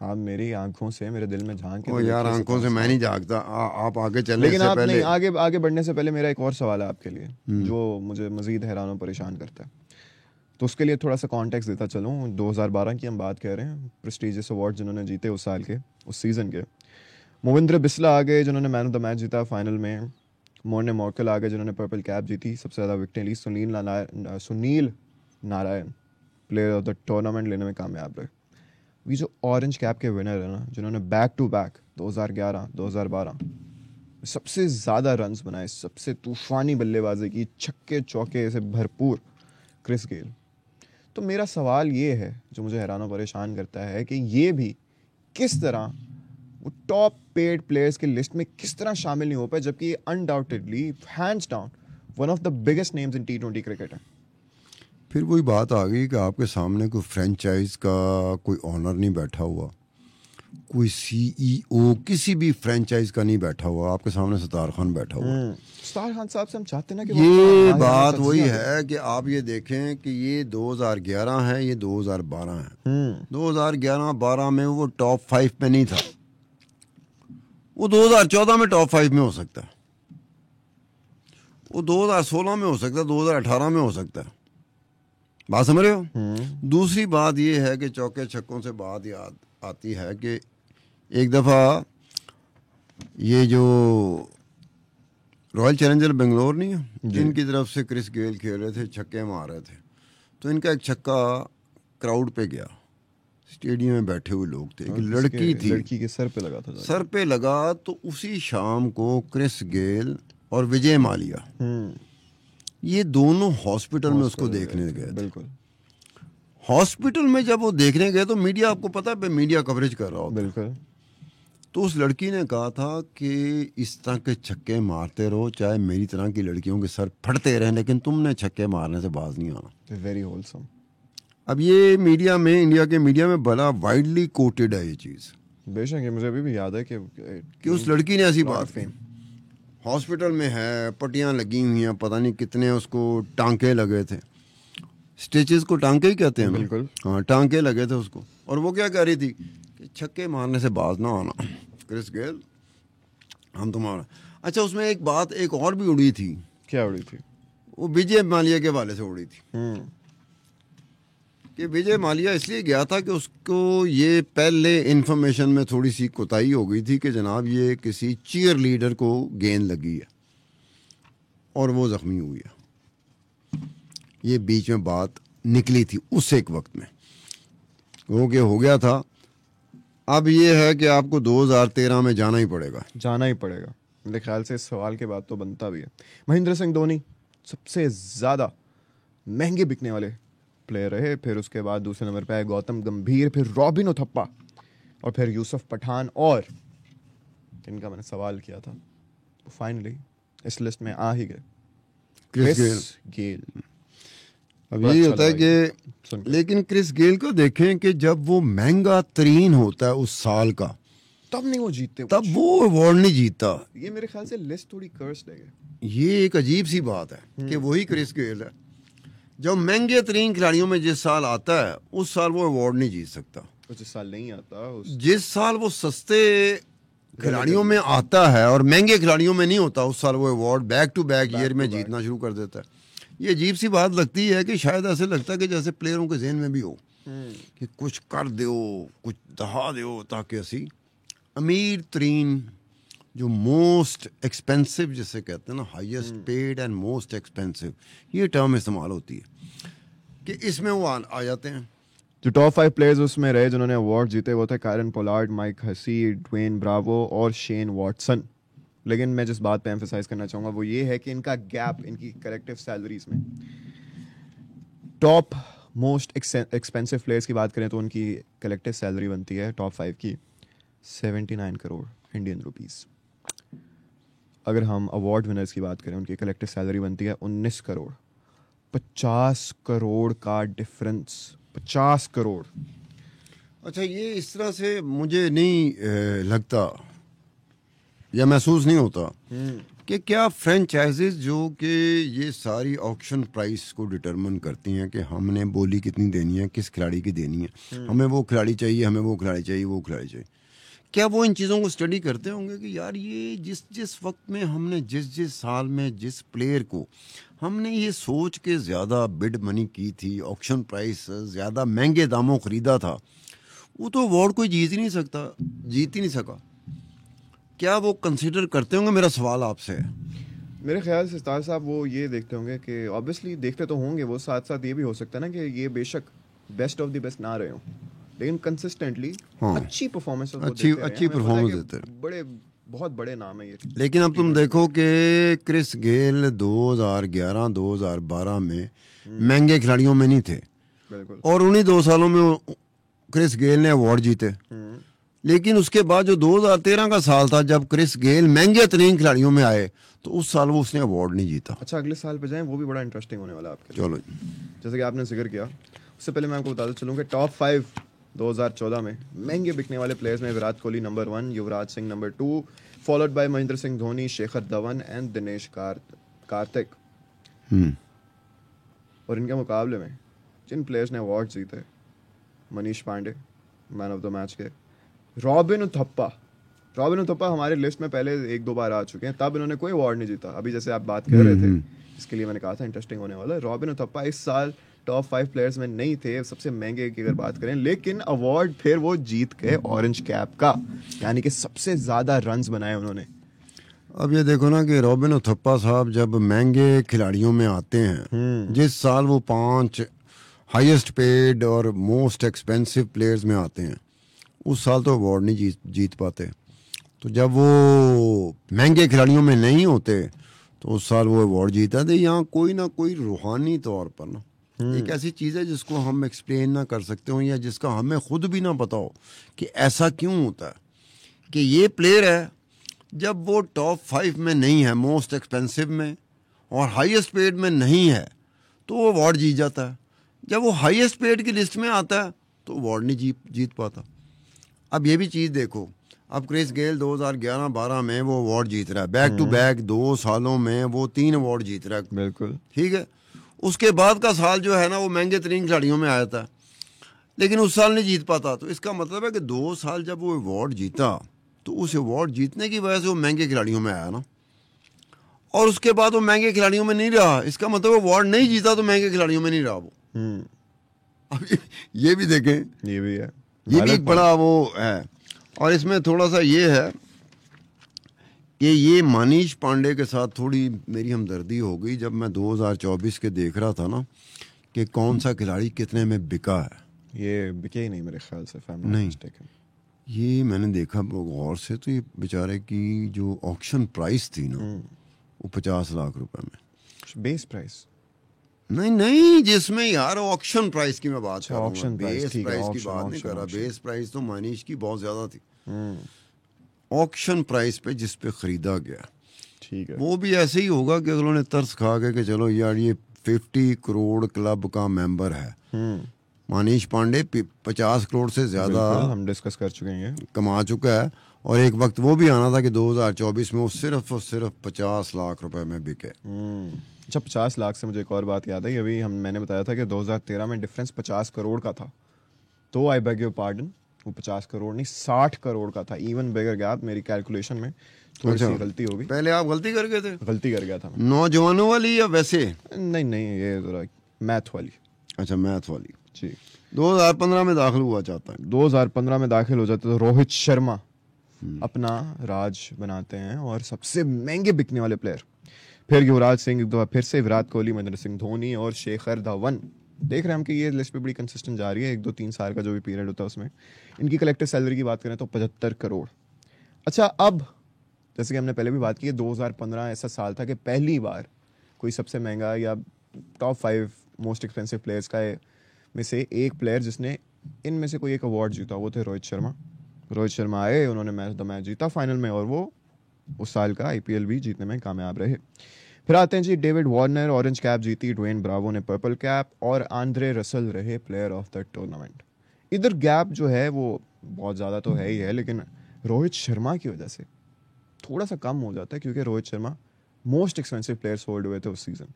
आप मेरी आंखों से मेरे दिल में झांक के। ओ यार, आंखों से मैं नहीं झांकता। आप आगे चलने लेकिन से आप पहले नहीं, आगे बढ़ने से पहले मेरा एक और सवाल है आपके लिए जो मुझे मजीद हैरान और परेशान करता है। तो उसके लिए थोड़ा सा कॉन्टेक्स्ट देता चलूँ। 2012 की हम बात कर रहे हैं, प्रेस्टीजियस अवार्ड जिन्होंने जीते उस साल के, उस सीज़न के। मोविंद्र बिस्ला आ गए जिन्होंने मैन ऑफ द मैच जीता फाइनल में। मोर्ने मॉर्कल आ गए जिन्होंने पर्पल कैप जीती, सबसे ज़्यादा विकेटें ली। Sunil Narayan player of the tournament लेने में कामयाब रहे। ये जो ऑरेंज कैप के विनर है ना, जिन्होंने बैक टू बैक 2011 2012 सबसे ज़्यादा रन्स बनाए, सबसे तूफानी बल्लेबाजी की, छक्के चौके से भरपूर, क्रिस गेल। तो मेरा सवाल ये है जो मुझे हैरान और परेशान करता है कि ये भी किस तरह वो टॉप पेड प्लेयर्स की लिस्ट में किस तरह शामिल नहीं हो पाए, जबकि ये undoubtedly hands down one of the biggest names in T20 cricket है। फिर वही बात आ गई कि आपके सामने कोई फ्रेंचाइज का कोई ऑनर नहीं बैठा हुआ, कोई CEO किसी भी फ्रेंचाइज का नहीं बैठा हुआ, आपके सामने सत्तार खान बैठा हुआ। सत्तार खान साहब से हम चाहते हैं ना कि ये बात वही है कि आप ये देखें कि ये 2011 है, ये 2012 है। 2011-12 में वो टॉप 5 में नहीं था, वो 2014 में टॉप 5 में हो सकता है, वो 2016 में हो सकता है, 2018 में हो सकता है। बात समझ रहे हो? दूसरी बात ये है कि चौके छक्कों से बात याद आती है कि एक दफ़ा ये जो रॉयल चैलेंजर बेंगलोर नहीं है, जिनकी तरफ से क्रिस गेल खेल रहे थे, छक्के मार रहे थे, तो इनका एक छक्का क्राउड पे गया। स्टेडियम में बैठे हुए लोग थे, एक लड़की थी, लड़की के सर पे लगा था, सर पे लगा। तो उसी शाम को क्रिस गेल और विजय मालिया ये दोनों हॉस्पिटल में उसको देखने गए थे। बिल्कुल। हॉस्पिटल में जब वो देखने गए तो मीडिया, आपको पता है मीडिया कवरेज कर रहा होता है। बिल्कुल। तो उस लड़की ने कहा था कि इस तरह के छक्के मारते रहो, चाहे मेरी तरह की लड़कियों के सर फटते रहें, लेकिन तुमने छक्के मारने से बाज नहीं आना। Very wholesome. अब ये मीडिया में, इंडिया के मीडिया में बड़ा वाइडली कोटेड है ये चीज़। बेशक ये मुझे अभी भी याद है कि उस लड़की ने ऐसी बात की, हॉस्पिटल में है, पट्टियाँ लगी हुई हैं, पता नहीं कितने उसको टांके लगे थे, स्टिचेस को टांके ही कहते हैं। बिल्कुल। हाँ, टांके लगे थे उसको। और वो क्या कह रही थी कि छक्के मारने से बाज ना आना क्रिस गेल, हम तुम्हारा। अच्छा, उसमें एक बात एक और भी उड़ी थी। क्या उड़ी थी? वो विजय माल्या के वाले से उड़ी थी कि विजय माल्या इसलिए गया था कि उसको ये पहले इन्फॉर्मेशन में थोड़ी सी कोताही हो गई थी कि जनाब ये किसी चीयर लीडर को गेंद लगी है और वो ज़ख्मी हुई है। ये बीच में बात निकली थी उस एक वक्त में, वो क्या हो गया था। अब ये है कि आपको 2013 में जाना ही पड़ेगा। जाना ही पड़ेगा। मेरे ख्याल से इस सवाल के बाद तो बनता भी है। महेंद्र सिंह धोनी सबसे ज़्यादा महंगे बिकने वाले प्लेयर रहे, फिर उसके बाद दूसरे नंबर पे आए गौतम गंभीर, फिर रॉबिन उथप्पा और फिर यूसुफ पठान, और इनका मैंने सवाल किया था वो फाइनली इस लिस्ट में आ ही गए, क्रिस गेल। अब यही होता है कि लेकिन क्रिस गेल को देखें कि जब वो महंगा तरीन होता है उस साल का, तब नहीं वो जीतते, तब वो अवार्ड नहीं जीतता। ये मेरे ख्याल से लिस्ट थोड़ी कर्स्ड है। ये एक अजीब सी बात है कि वही क्रिस गेल है जो महंगे तरीन खिलाड़ियों में जिस साल आता है उस साल वो अवार्ड नहीं जीत सकता। जिस साल नहीं आता, जिस साल वो सस्ते खिलाड़ियों में आता है और महंगे खिलाड़ियों में नहीं होता, उस साल वो award back to back year में जीतना शुरू कर देता है। ये अजीब सी बात लगती है कि शायद ऐसे लगता है कि जैसे प्लेयरों के जहन में भी हो कि कुछ कर दो, कुछ दहा दो, ताकि असी अमीर तरीन जो मोस्ट एक्सपेंसिव जिसे कहते हैं ना, highest paid and most expensive, ये टर्म इस्तेमाल होती है कि इसमें वो आ जाते हैं। जो टॉप 5 प्लेयर्स उसमें रहे जिन्होंने अवार्ड जीते वो थे Kieron Pollard, Mike Hussey, Dwayne Bravo और शेन वॉटसन। लेकिन मैं जिस बात पे एम्फसाइज करना चाहूँगा वो ये है कि इनका गैप इनकी कलेक्टिव सैलरीज में, टॉप मोस्ट एक्सपेंसिव प्लेयर्स की बात करें तो उनकी कलेक्टिव सैलरी बनती है टॉप 5 की 79 करोड़ इंडियन रुपीस। अगर हम अवार्ड विनर्स की बात करें उनकी कलेक्टिव सैलरी बनती है 19 करोड़। 50 करोड़ का डिफरेंस, 50 करोड़। अच्छा, ये इस तरह से मुझे नहीं लगता या महसूस नहीं होता कि क्या फ्रेंचाइजीज जो कि ये सारी ऑक्शन प्राइस को डिटरमिन करती हैं कि हमने बोली कितनी देनी है, किस खिलाड़ी की देनी है, हमें वो खिलाड़ी चाहिए, हमें वो खिलाड़ी चाहिए, वो खिलाड़ी चाहिए, क्या वो इन चीज़ों को स्टडी करते होंगे कि यार ये जिस जिस वक्त में हमने जिस जिस साल में जिस प्लेयर को हमने ये सोच के ज़्यादा बिड मनी की थी, ऑक्शन प्राइस ज़्यादा महंगे दामों ख़रीदा था, वो तो अवार्ड कोई जीत ही नहीं सका। क्या वो कंसिडर करते होंगे? मेरा सवाल आपसे है। मेरे ख्याल से सितार साहब वो ये देखते होंगे कि ऑब्वियसली देखते तो होंगे वो, साथ साथ ये भी हो सकता है ना कि ये बेशक बेस्ट ऑफ द बेस्ट ना रहे हो लेकिन कंसिस्टेंटली अच्छी परफॉर्मेंस देते हैं। बड़े बहुत बड़े नाम है ये। लेकिन अब तुम देखो कि क्रिस गेल 2011-2012 में महंगे खिलाड़ियों में नहीं थे, बिल्कुल, और उन्हीं 2 सालों में क्रिस गेल ने अवार्ड जीते। लेकिन उसके बाद जो 2013 का साल था जब क्रिस गेल महंगे तरीन खिलाड़ियों में आए, तो उस साल वो उसने अवार्ड नहीं जीता। अच्छा, अगले साल पे जाएं, वो भी बड़ा इंटरेस्टिंग होने वाला है आपके लिए। चलो, जैसे कि आपने जिक्र किया, उससे पहले मैं आपको बताता चलूँ कि टॉप 5 2014 में महंगे बिकने वाले प्लेयर्स में Virat Kohli number 1, Yuvraj Singh number 2, followed by Mahendra Singh Dhoni, Shekhar Dhawan and Dinesh Karthik. और इनके मुकाबले में जिन प्लेयर्स ने अवार्ड जीते, Manish Pandey man of the match के, रॉबिन उथप्पा हमारे लिस्ट में पहले 1-2 बार आ चुके हैं, तब इन्होंने कोई अवार्ड नहीं जीता। अभी जैसे आप बात कर रहे थे, इसके लिए मैंने कहा था इंटरेस्टिंग होने वाला। रॉबिन उथप्पा इस साल टॉप 5 प्लेयर्स में नहीं थे, सबसे महंगे की अगर बात करें, लेकिन अवार्ड फिर वो जीत गए ऑरेंज कैप का, यानी कि सबसे ज्यादा रन्स बनाए उन्होंने। अब ये देखो ना कि रॉबिन उथप्पा साहब जब महंगे खिलाड़ियों में आते हैं, जिस साल वो 5 हाईएस्ट पेड और मोस्ट एक्सपेंसिव प्लेयर्स में आते हैं, उस साल तो अवार्ड नहीं जीत पाते। तो जब वो महंगे खिलाड़ियों में नहीं होते तो उस साल वो अवार्ड जीता थे। यहाँ कोई ना कोई रूहानी तौर पर ना एक ऐसी चीज़ है जिसको हम एक्सप्लेन ना कर सकते हो या जिसका हमें खुद भी ना पता हो कि ऐसा क्यों होता है कि ये प्लेयर है, जब वो टॉप 5 में नहीं है, मोस्ट एक्सपेंसिव में और हाईएस्ट पेड में नहीं है, तो वो अवार्ड जीत जाता है। जब वो हाईएस्ट पेड की लिस्ट में आता है तो अवार्ड नहीं जीत पाता। अब ये भी चीज़ देखो, अब क्रिस गेल 2011-12 में वो अवार्ड जीत रहा है, बैक टू बैक 2 सालों में वो 3 अवार्ड जीत रहा है। बिल्कुल ठीक है, उसके बाद का साल जो है ना वो महंगे तरीन खिलाड़ियों में आया था, लेकिन उस साल नहीं जीत पाता। तो इसका मतलब है कि 2 साल जब वो अवार्ड जीता तो उस अवार्ड जीतने की वजह से वो महंगे खिलाड़ियों में आया ना, और उसके बाद वो महंगे खिलाड़ियों में नहीं रहा। इसका मतलब अवार्ड नहीं जीता तो महंगे खिलाड़ियों में नहीं रहा वो। अब ये भी देखें, ये भी है, ये भी एक बड़ा वो है। और इसमें थोड़ा सा ये है कि ये मनीष पांडे के साथ थोड़ी मेरी हमदर्दी हो गई जब मैं 2024 के देख रहा था ना कि कौन सा खिलाड़ी कितने में बिका है। ये बिके ही नहीं मेरे ख्याल से, नहीं, ये मैंने देखा गौर से, तो ये बेचारे की जो ऑक्शन प्राइस थी ना वो 50 लाख रुपए में। बेस प्राइस नहीं, जिसमें यार ऑक्शन प्राइस की मैं बात कर रहा हूँ, ऑक्शन बेस प्राइस की बात नहीं कर रहा। बेस प्राइस तो मनीष की बहुत ज्यादा थी, ऑक्शन प्राइस पे जिस पे खरीदा गया, ठीक है, वो भी ऐसे ही होगा कि अगलों ने तरस खा के कि चलो यार ये 50 करोड़ क्लब का मेंबर है। मनीष पांडे 50 करोड़ से ज्यादा हम डिस्कस कर चुके हैं, कमा चुका है, और एक वक्त वो भी आना था कि 2024 में वो सिर्फ और सिर्फ 50 लाख रुपए में बिके। अच्छा, 50 लाख से मुझे एक और बात याद आई। अभी मैंने बताया था कि 2013 में डिफरेंस 50 करोड़ का था, तो आई बेग योर पार्डन, वो 50 करोड़ नहीं 60 करोड़ का था। इवन बिगर गैप, मेरी कैलकुलेशन में थोड़ी सी गलती हो गई। पहले आप गलती कर गए थे? गलती कर गया था मैं। नौजवानों वाली या वैसे? नहीं, ये जरा मैथ वाली। अच्छा, मैथ वाली जी। 2015 में दाखिल हुआ चाहता है। 2015 में दाखिल हो जाते तो रोहित शर्मा अपना राज बनाते हैं और सबसे महंगे बिकने वाले प्लेयर, फिर युवराज सिंह, एक दफा फिर से विराट कोहली, महेंद्र सिंह धोनी और शेखर धवन। देख रहे हैं हम कि ये लिस्ट पे बड़ी कंसिस्टेंट जा रही है, 1-2-3 साल का जो भी पीरियड होता है उसमें। इनकी कलेक्टिव सैलरी की बात करें तो 75 करोड़। अच्छा, अब जैसे कि हमने पहले भी बात की है, 2015 ऐसा साल था कि पहली बार कोई सबसे महंगा या टॉप 5 मोस्ट एक्सपेंसिव प्लेयर्स का में से एक प्लेयर जिसने इनमें से कोई एक अवार्ड जीता, वो थे रोहित शर्मा। रोहित शर्मा आए, उन्होंने मैच जीता फाइनल में, और वो उस साल का आईपीएल भी जीतने में कामयाब रहे। फिर आते हैं जी डेविड वार्नर, ऑरेंज कैप जीती, ड्वेन ब्रावो ने पर्पल कैप, और आंद्रे रसल रहे प्लेयर ऑफ द टूर्नामेंट। इधर गैप जो है वो बहुत ज़्यादा तो है ही है, लेकिन रोहित शर्मा की वजह से थोड़ा सा कम हो जाता है, क्योंकि Rohit Sharma most expensive players hold हुए थे उस सीजन।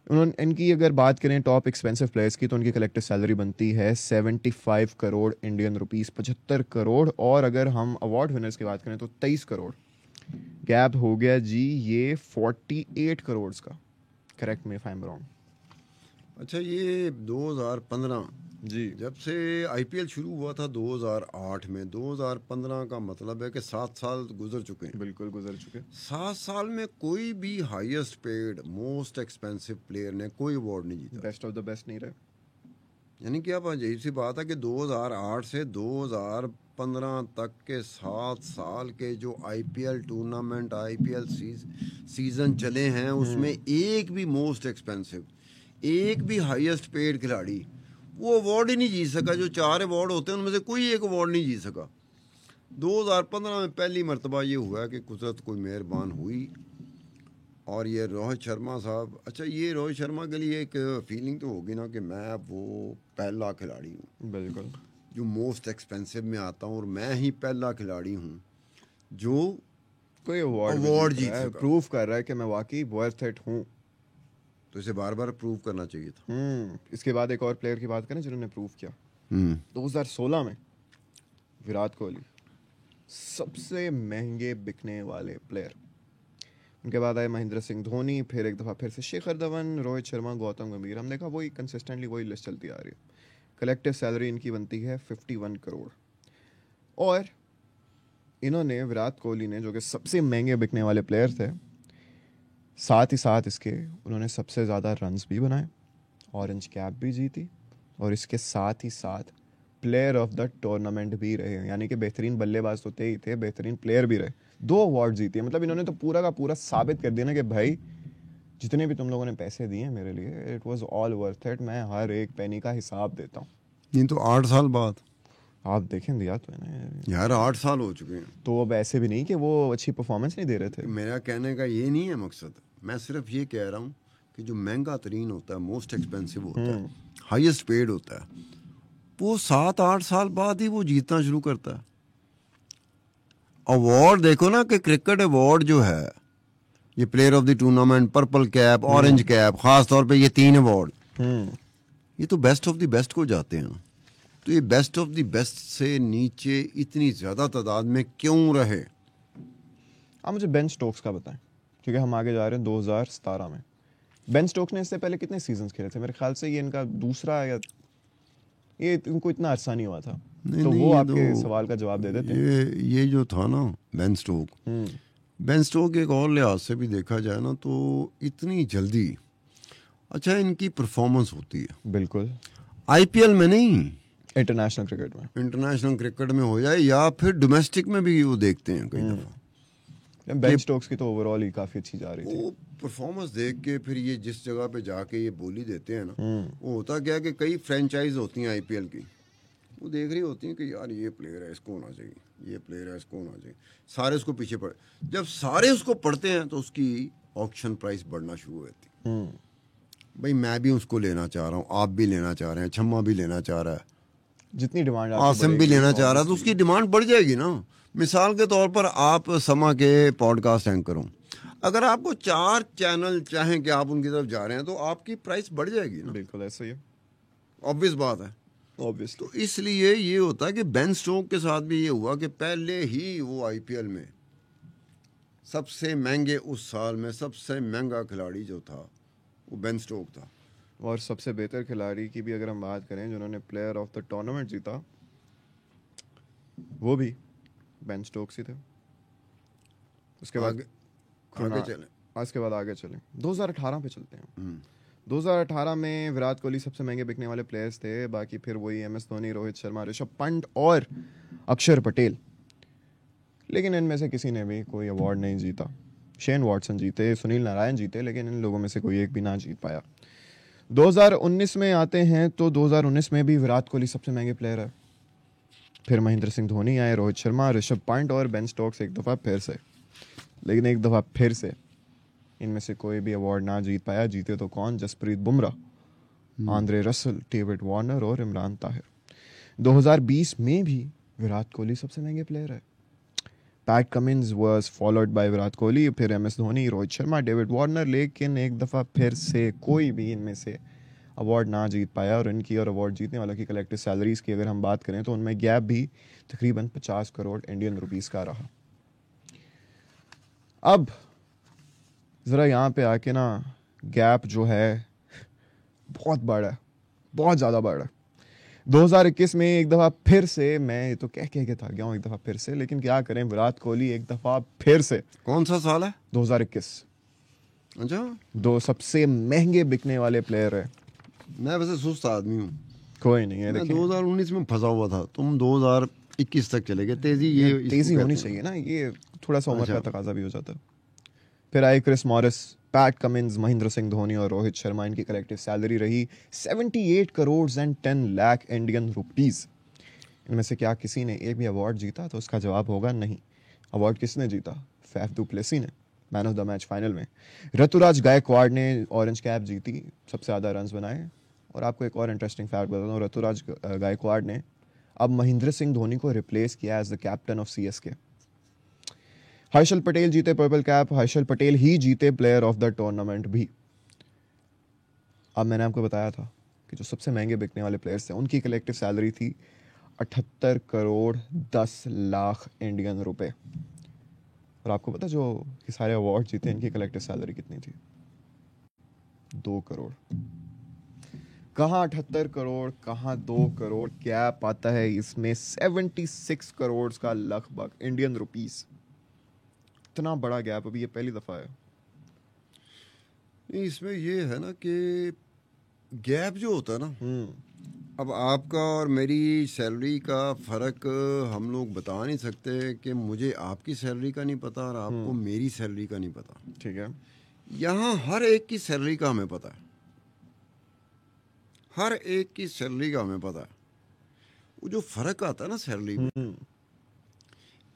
उन्होंने, इनकी अगर बात करें टॉप एक्सपेंसिव प्लेयर्स की, तो उनकी कलेक्टिव सैलरी बनती है 75 करोड़ इंडियन रुपीस, 75 करोड़। और अगर हम अवार्ड विनर्स की बात करें तो 23 करोड़। गैप हो गया जी ये 48 करोड़ का। Correct me if I am wrong. अच्छा, ये 2015 जी, जब से आईपीएल शुरू हुआ था 2008 में, 2015 का मतलब है कि 7 साल गुजर चुके हैं। बिल्कुल गुजर चुके। 7 साल में कोई भी highest paid most expensive player ने कोई अवार्ड नहीं जीता। बेस्ट ऑफ द बेस्ट नहीं रहे। यानी कि अब अजीब सी बात है कि 2008 से 2015 तक के 7 साल के जो आईपीएल टूर्नामेंट, आईपीएल सीजन चले हैं, उसमें एक भी मोस्ट एक्सपेंसिव, एक भी हाईएस्ट पेड खिलाड़ी वो अवार्ड ही नहीं जीत सका। जो 4 अवार्ड होते हैं उनमें से कोई एक अवार्ड नहीं जीत सका। 2015 में पहली मरतबा ये हुआ कि कुदरत कोई मेहरबान हुई और ये रोहित शर्मा साहब। अच्छा, ये रोहित शर्मा के लिए एक फीलिंग तो होगी ना कि मैं वो पहला खिलाड़ी हूँ, बिल्कुल, जो मोस्ट एक्सपेंसिव में आता हूँ, और मैं ही पहला खिलाड़ी हूँ जो कोई अवार्ड जीत रहा है, प्रूव कर रहा है कि मैं वाकई वर्थ इट हूँ। तो इसे बार बार प्रूव करना चाहिए था। इसके बाद एक और प्लेयर की बात करें जिन्होंने प्रूव किया। 2016 में विराट कोहली सबसे महंगे बिकने वाले प्लेयर। उनके बाद आए महेंद्र सिंह धोनी, फिर एक दफ़ा फिर से शेखर धवन, रोहित शर्मा, गौतम गंभीर। हम देखा वही कंसिस्टेंटली वही लिस्ट चलती आ रही है। कलेक्टिव सैलरी इनकी बनती है 51 करोड़। और इन्होंने, विराट कोहली ने, जो कि सबसे महंगे बिकने वाले प्लेयर थे, साथ ही साथ इसके उन्होंने सबसे ज़्यादा रन्स भी बनाए, ऑरेंज कैप भी जीती, और इसके साथ ही साथ प्लेयर ऑफ द टूर्नामेंट भी रहे। यानी कि बेहतरीन बल्लेबाज तो ही थे, बेहतरीन प्लेयर भी रहे। 2 अवार्ड जीते। मतलब इन्होंने तो पूरा का पूरा साबित कर दिया ना कि भाई जितने भी तुम लोगों ने पैसे दिए मेरे लिए, it was all worth it. मैं हर एक पेनी का हिसाब देता हूँ। ये तो 8 साल बाद आप देखें दिया तो है ना यार 8 साल हो चुके हैं। तो अब ऐसे भी नहीं कि वो अच्छी परफॉर्मेंस नहीं दे रहे थे। मेरा कहने का ये नहीं है मकसद, मैं सिर्फ ये कह रहा हूँ कि जो महंगा तरीन होता है, मोस्ट एक्सपेंसिव होता है, हाईएस्ट पेड होता है, वो 7-8 साल बाद ही वो जीतना शुरू करता है। अवार्ड देखो ना कि क्रिकेट अवार्ड जो है, ये player of the tournament, purple cap, orange cap, खास तौर पे ये 3 अवार्ड, ये तो बेस्ट ऑफ द बेस्ट को जाते हैं। तो ये बेस्ट ऑफ द बेस्ट से नीचे इतनी ज़्यादा तादाद में क्यों रहे? आप मुझे बेन स्टोक्स का बताएं, क्योंकि हम आगे जा रहे हैं 2017 में। बेन स्टोक्स ने इससे पहले कितने सीजन्स खेले थे? मेरे ख्याल से ये इनका दूसरा, या ये इनको इतना अरसा नहीं हुआ था। तो वो आपके सवाल का जवाब दे देते हैं। ये जो था ना बेन स्टोक एक और लिहाज से भी देखा जाए ना तो इतनी जल्दी अच्छा इनकी परफॉर्मेंस होती है। बिल्कुल। आईपीएल में नहीं, इंटरनेशनल क्रिकेट में, इंटरनेशनल क्रिकेट में हो जाए या फिर डोमेस्टिक में भी वो देखते हैं कई दफा। बेन स्टोक्स की तो ओवरऑल ही काफी अच्छी जा रही थी। वो परफॉर्मेंस देख के फिर ये जिस जगह पे जाके ये बोली देते हैं ना, वो होता क्या कि कई फ्रेंचाइज होती हैं आईपीएल की, वो देख रही होती हैं कि यार ये प्लेयर है इसको होना चाहिए, ये प्लेयर है इसको होना चाहिए, सारे उसको पीछे पड़े। जब सारे उसको पढ़ते हैं तो उसकी ऑक्शन प्राइस बढ़ना शुरू हो जाती है। भाई मैं भी उसको लेना चाह रहा हूँ, आप भी लेना चाह रहे हैं, छम्मा भी लेना चाह रहा है, जितनी डिमांड आसिम भी लेना चाह रहा है, तो उसकी डिमांड बढ़ जाएगी ना। मिसाल के तौर पर आप समा के पॉडकास्ट एंकर हो, अगर आपको 4 चैनल चाहें कि आप उनकी तरफ जा रहे हैं तो आपकी प्राइस बढ़ जाएगी ना। बिल्कुल ऐसा ही है, ऑब्वियस बात है। ऑब्वियस। तो इसलिए ये होता है कि बेन स्टोक के साथ भी ये हुआ कि पहले ही वो आईपीएल में सबसे महंगे, उस साल में सबसे महंगा खिलाड़ी जो था वो बेन स्टोक था। और सबसे बेहतर खिलाड़ी की भी अगर हम बात करें जिन्होंने प्लेयर ऑफ द टूर्नामेंट जीता, वो भी बेन स्टोक्स ही थे। उसके बाद आगे चलें, उसके बाद आगे चलें 2018 पे चलते हैं। 2018 में विराट कोहली सबसे महंगे बिकने वाले प्लेयर्स थे, बाकी फिर वही एम एस धोनी, रोहित शर्मा, ऋषभ पंत और अक्षर पटेल। लेकिन इनमें से किसी ने भी कोई अवार्ड नहीं जीता। शेन वॉटसन जीते, सुनील नारायण जीते, लेकिन इन लोगों में से कोई एक भी ना जीत पाया। 2019 में आते हैं तो 2019 में भी विराट कोहली सबसे महंगे प्लेयर है, फिर महेंद्र सिंह धोनी आए, रोहित शर्मा, ऋषभ पंत और बेन स्टोक्स एक दफ़ा फिर से। लेकिन एक दफ़ा फिर से इनमें से कोई भी अवार्ड ना जीत पाया। जीते तो कौन? Jasprit Bumrah, Andre Russell, David Warner और इमरान ताहिर। 2020 में भी विराट कोहली सबसे महंगे प्लेयर है। Pat Cummins was followed by Virat Kohli, फिर M S Dhoni, Rohit Sharma, David Warner. लेकिन एक दफ़ा फिर से कोई भी इनमें से अवार्ड ना जीत पाया। और इनकी और अवार्ड जीतने वालों की कलेक्टिव सैलरीज की अगर हम बात करें तो उनमें गैप भी तकरीबन 50 करोड़ इंडियन रुपीस का रहा। अब ज़रा यहाँ पे आके ना गैप जो है बहुत बड़ा है, बहुत ज़्यादा बड़ा है। 2021 में एक दफ़ा फिर से, मैं तो कह के था गया हूँ एक दफ़ा फिर से, लेकिन क्या करें, विराट कोहली एक दफ़ा फिर से। कौन सा साल है? 2021। अच्छा, दो सबसे महंगे बिकने वाले प्लेयर है। मैं वैसे सुस्त आदमी हूँ, कोई नहीं है। मैं 2019 में फंसा हुआ था, तुम 2021 तक चले गए। तेजी होनी चाहिए ना, ये थोड़ा सा उम्र का तकाजा भी हो जाता है। फिर आए Chris Morris, Pat Cummins, Mahendra Singh Dhoni और रोहित शर्मा। इनकी कलेक्टिव सैलरी रही 78 crore and 10 lakh Indian rupees. इनमें से क्या किसी ने एक भी अवार्ड जीता? तो उसका जवाब होगा नहीं। अवार्ड किसने जीता? फैफ डु प्लेसी ने, man of the match final में। ऋतुराज गायकवाड़ ने ऑरेंज कैप जीती, सबसे ज़्यादा रन्स बनाए। और आपको एक और इंटरेस्टिंग फैक्ट बताता हूँ, ऋतुराज गायकवाड़ ने अब महेंद्र सिंह धोनी को रिप्लेस किया as the captain of CSK. Harshal Patel जीते पर्पल कैप, हर्षल पटेल ही जीते प्लेयर ऑफ द टूर्नामेंट भी। अब मैंने आपको बताया था कि जो सबसे महंगे बिकने वाले प्लेयर्स थे उनकी कलेक्टिव सैलरी थी 78 करोड़ 10 लाख इंडियन रुपए। और आपको पता जो ये सारे अवार्ड जीते इनकी कलेक्टिव सैलरी कितनी थी? 2 करोड़। कहाँ 78 करोड़, कहाँ 2 करोड़, गैप आता है इसमें 76 करोड़ का लगभग इंडियन रुपीस। इतना बड़ा गैप अभी ये पहली दफा है। नहीं, इसमें ये है ना कि गैप जो होता है ना, अब आपका और मेरी सैलरी का फ़र्क हम लोग बता नहीं सकते कि मुझे आपकी सैलरी का नहीं पता और आपको मेरी सैलरी का नहीं पता। ठीक है, यहाँ हर एक की सैलरी का हमें पता है, हर एक की सैलरी का हमें पता है। वो जो फर्क आता है ना सैलरी में,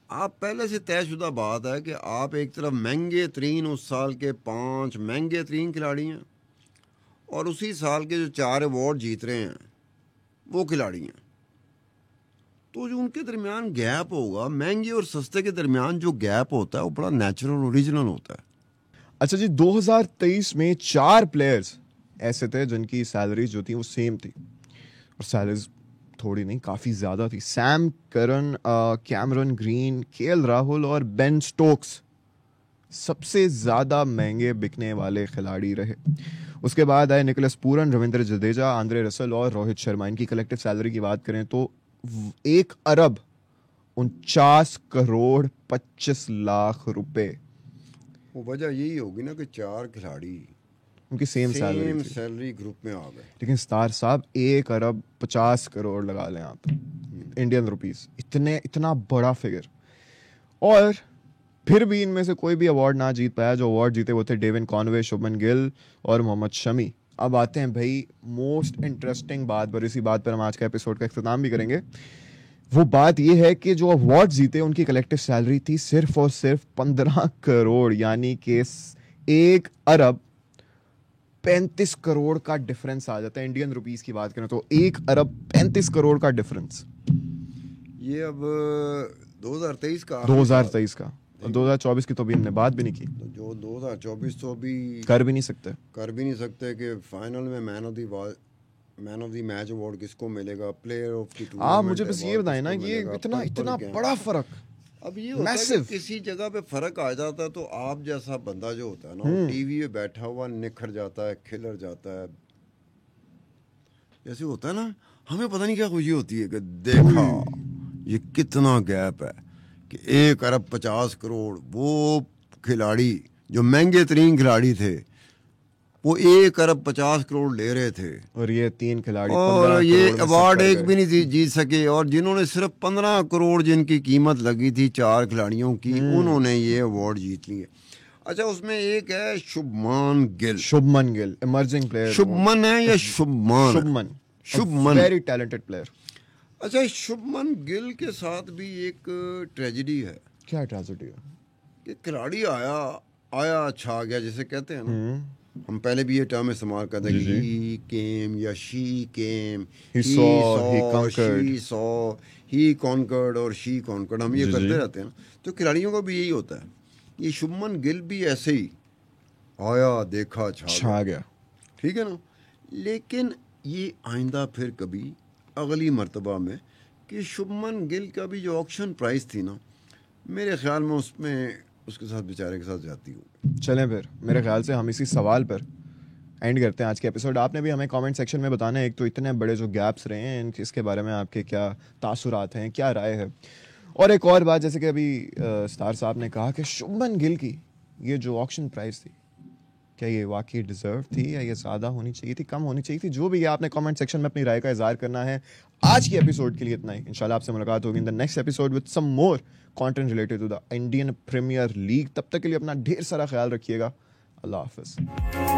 आप पहले से तयशुदा बात है कि आप एक तरफ महंगे तरीन उस साल के 5 महंगे तरीन खिलाड़ी हैं और उसी साल के जो 4 अवार्ड जीत रहे हैं वो खिलाड़ी हैं, तो जो उनके दरमियान गैप होगा, महंगे और सस्ते के दरमियान जो गैप होता है वो बड़ा नेचुरल ओरिजिनल होता है। अच्छा जी, 2023 में 4 प्लेयर्स ऐसे थे जिनकी सैलरीज जो थी वो सेम थी, और सैलरीज थोड़ी नहीं काफ़ी ज़्यादा थी। Sam Curran, Cameron green, KL Rahul और बेन स्टोक्स सबसे ज़्यादा महंगे बिकने वाले खिलाड़ी रहे। उसके बाद आए Nicholas Pooran, Ravindra Jadeja, Andre Russell और रोहित शर्मा। इनकी कलेक्टिव सैलरी की बात करें तो 1 अरब 49 करोड़ 25 लाख रुपए। वो वजह यही होगी ना कि 4 खिलाड़ी उनकी सेम सैलरी ग्रुप में आ गए। लेकिन स्टार साहब 1 अरब 50 करोड़ लगा लें आप इंडियन रुपीस, इतना बड़ा फिगर। और फिर भी इनमें से कोई भी अवार्ड ना जीत पाया। जो अवार्ड जीते वो थे डेविन कॉनवे, शुभमन गिल और मोहम्मद शमी। अब आते हैं भाई मोस्ट इंटरेस्टिंग बात पर, इसी बात पर हम आज का एपिसोड का इख्तिताम भी करेंगे। वो बात ये है कि जो अवार्ड जीते उनकी कलेक्टिव सैलरी थी सिर्फ और सिर्फ 15 करोड़, यानी कि 1 अरब 35 करोड़ का डिफरेंस आ जाता है। इंडियन रुपीस की बात करें तो 1 अरब 35 करोड़ का डिफरेंस। ये अब 2023 का 2024 की तो अभी हमने बात भी नहीं की। तो जो 2024 तो अभी कर भी नहीं सकते कि फाइनल में man of the match award किसको मिलेगा, प्लेयर ऑफ द टूर्नामेंट। आप मुझे बस ये बताएं ना कि ये इतना बड़ा फर्क, अब ये होता है कि किसी जगह पे फर्क आ जाता है तो आप जैसा बंदा जो होता है ना, टीवी पे बैठा हुआ निखर जाता है, खिलर जाता है। जैसे होता है ना, हमें पता नहीं क्या खुशी होती है कि देखा ये कितना गैप है कि 1 अरब 50 करोड़ वो खिलाड़ी जो महंगे तरीन खिलाड़ी थे वो 1 अरब 50 करोड़ ले रहे थे, और ये 3 खिलाड़ी और ये अवार्ड एक भी नहीं जीत सके। और जिन्होंने सिर्फ 15 करोड़ जिनकी कीमत लगी थी 4 खिलाड़ियों की, उन्होंने ये अवार्ड जीत लिए। अच्छा, उसमें एक है शुभमान गिल, इमर्जिंग प्लेयर। शुभमन है या शुभमन वेरी टैलेंटेड प्लेयर। अच्छा, शुभमन गिल के साथ भी एक ट्रेजेडी है। क्या ट्रेजेडी है? कि खिलाड़ी आया छा गया, जिसे कहते हैं ना, हम पहले भी ये टर्म इस्तेमाल करते हैं कि he came या she came, he saw, he conquered, she saw, he conquered और she conquered, हम ये करते रहते हैं। तो खिलाड़ियों का भी यही होता है। ये शुभमन गिल भी ऐसे ही आया, देखा, छा गया, ठीक है ना। लेकिन ये आइंदा फिर कभी अगली मर्तबा में कि शुभमन गिल का भी जो ऑक्शन प्राइस थी ना, मेरे ख्याल में उसमें उसके साथ बेचारे के साथ जाती हूँ। चलें फिर मेरे ख्याल से हम इसी सवाल पर एंड करते हैं आज के एपिसोड। आपने भी हमें कमेंट सेक्शन में बताना है, एक तो इतने बड़े जो गैप्स रहे हैं इसके बारे में आपके क्या तासुरात हैं, क्या राय है। और एक और बात, जैसे कि अभी स्टार साहब ने कहा कि शुभमन गिल की ये जो ऑक्शन प्राइस थी, क्या ये वाकई डिजर्व थी या ये ज़्यादा होनी चाहिए थी, कम होनी चाहिए थी? जो भी है आपने कमेंट सेक्शन में अपनी राय का इजहार करना है। आज की एपिसोड के लिए इतना ही। इंशाल्लाह आपसे मुलाकात होगी in the next episode with some more content related to the Indian Premier League. तब तक के लिए अपना ढेर सारा ख्याल रखिएगा। अल्लाह हाफिज़।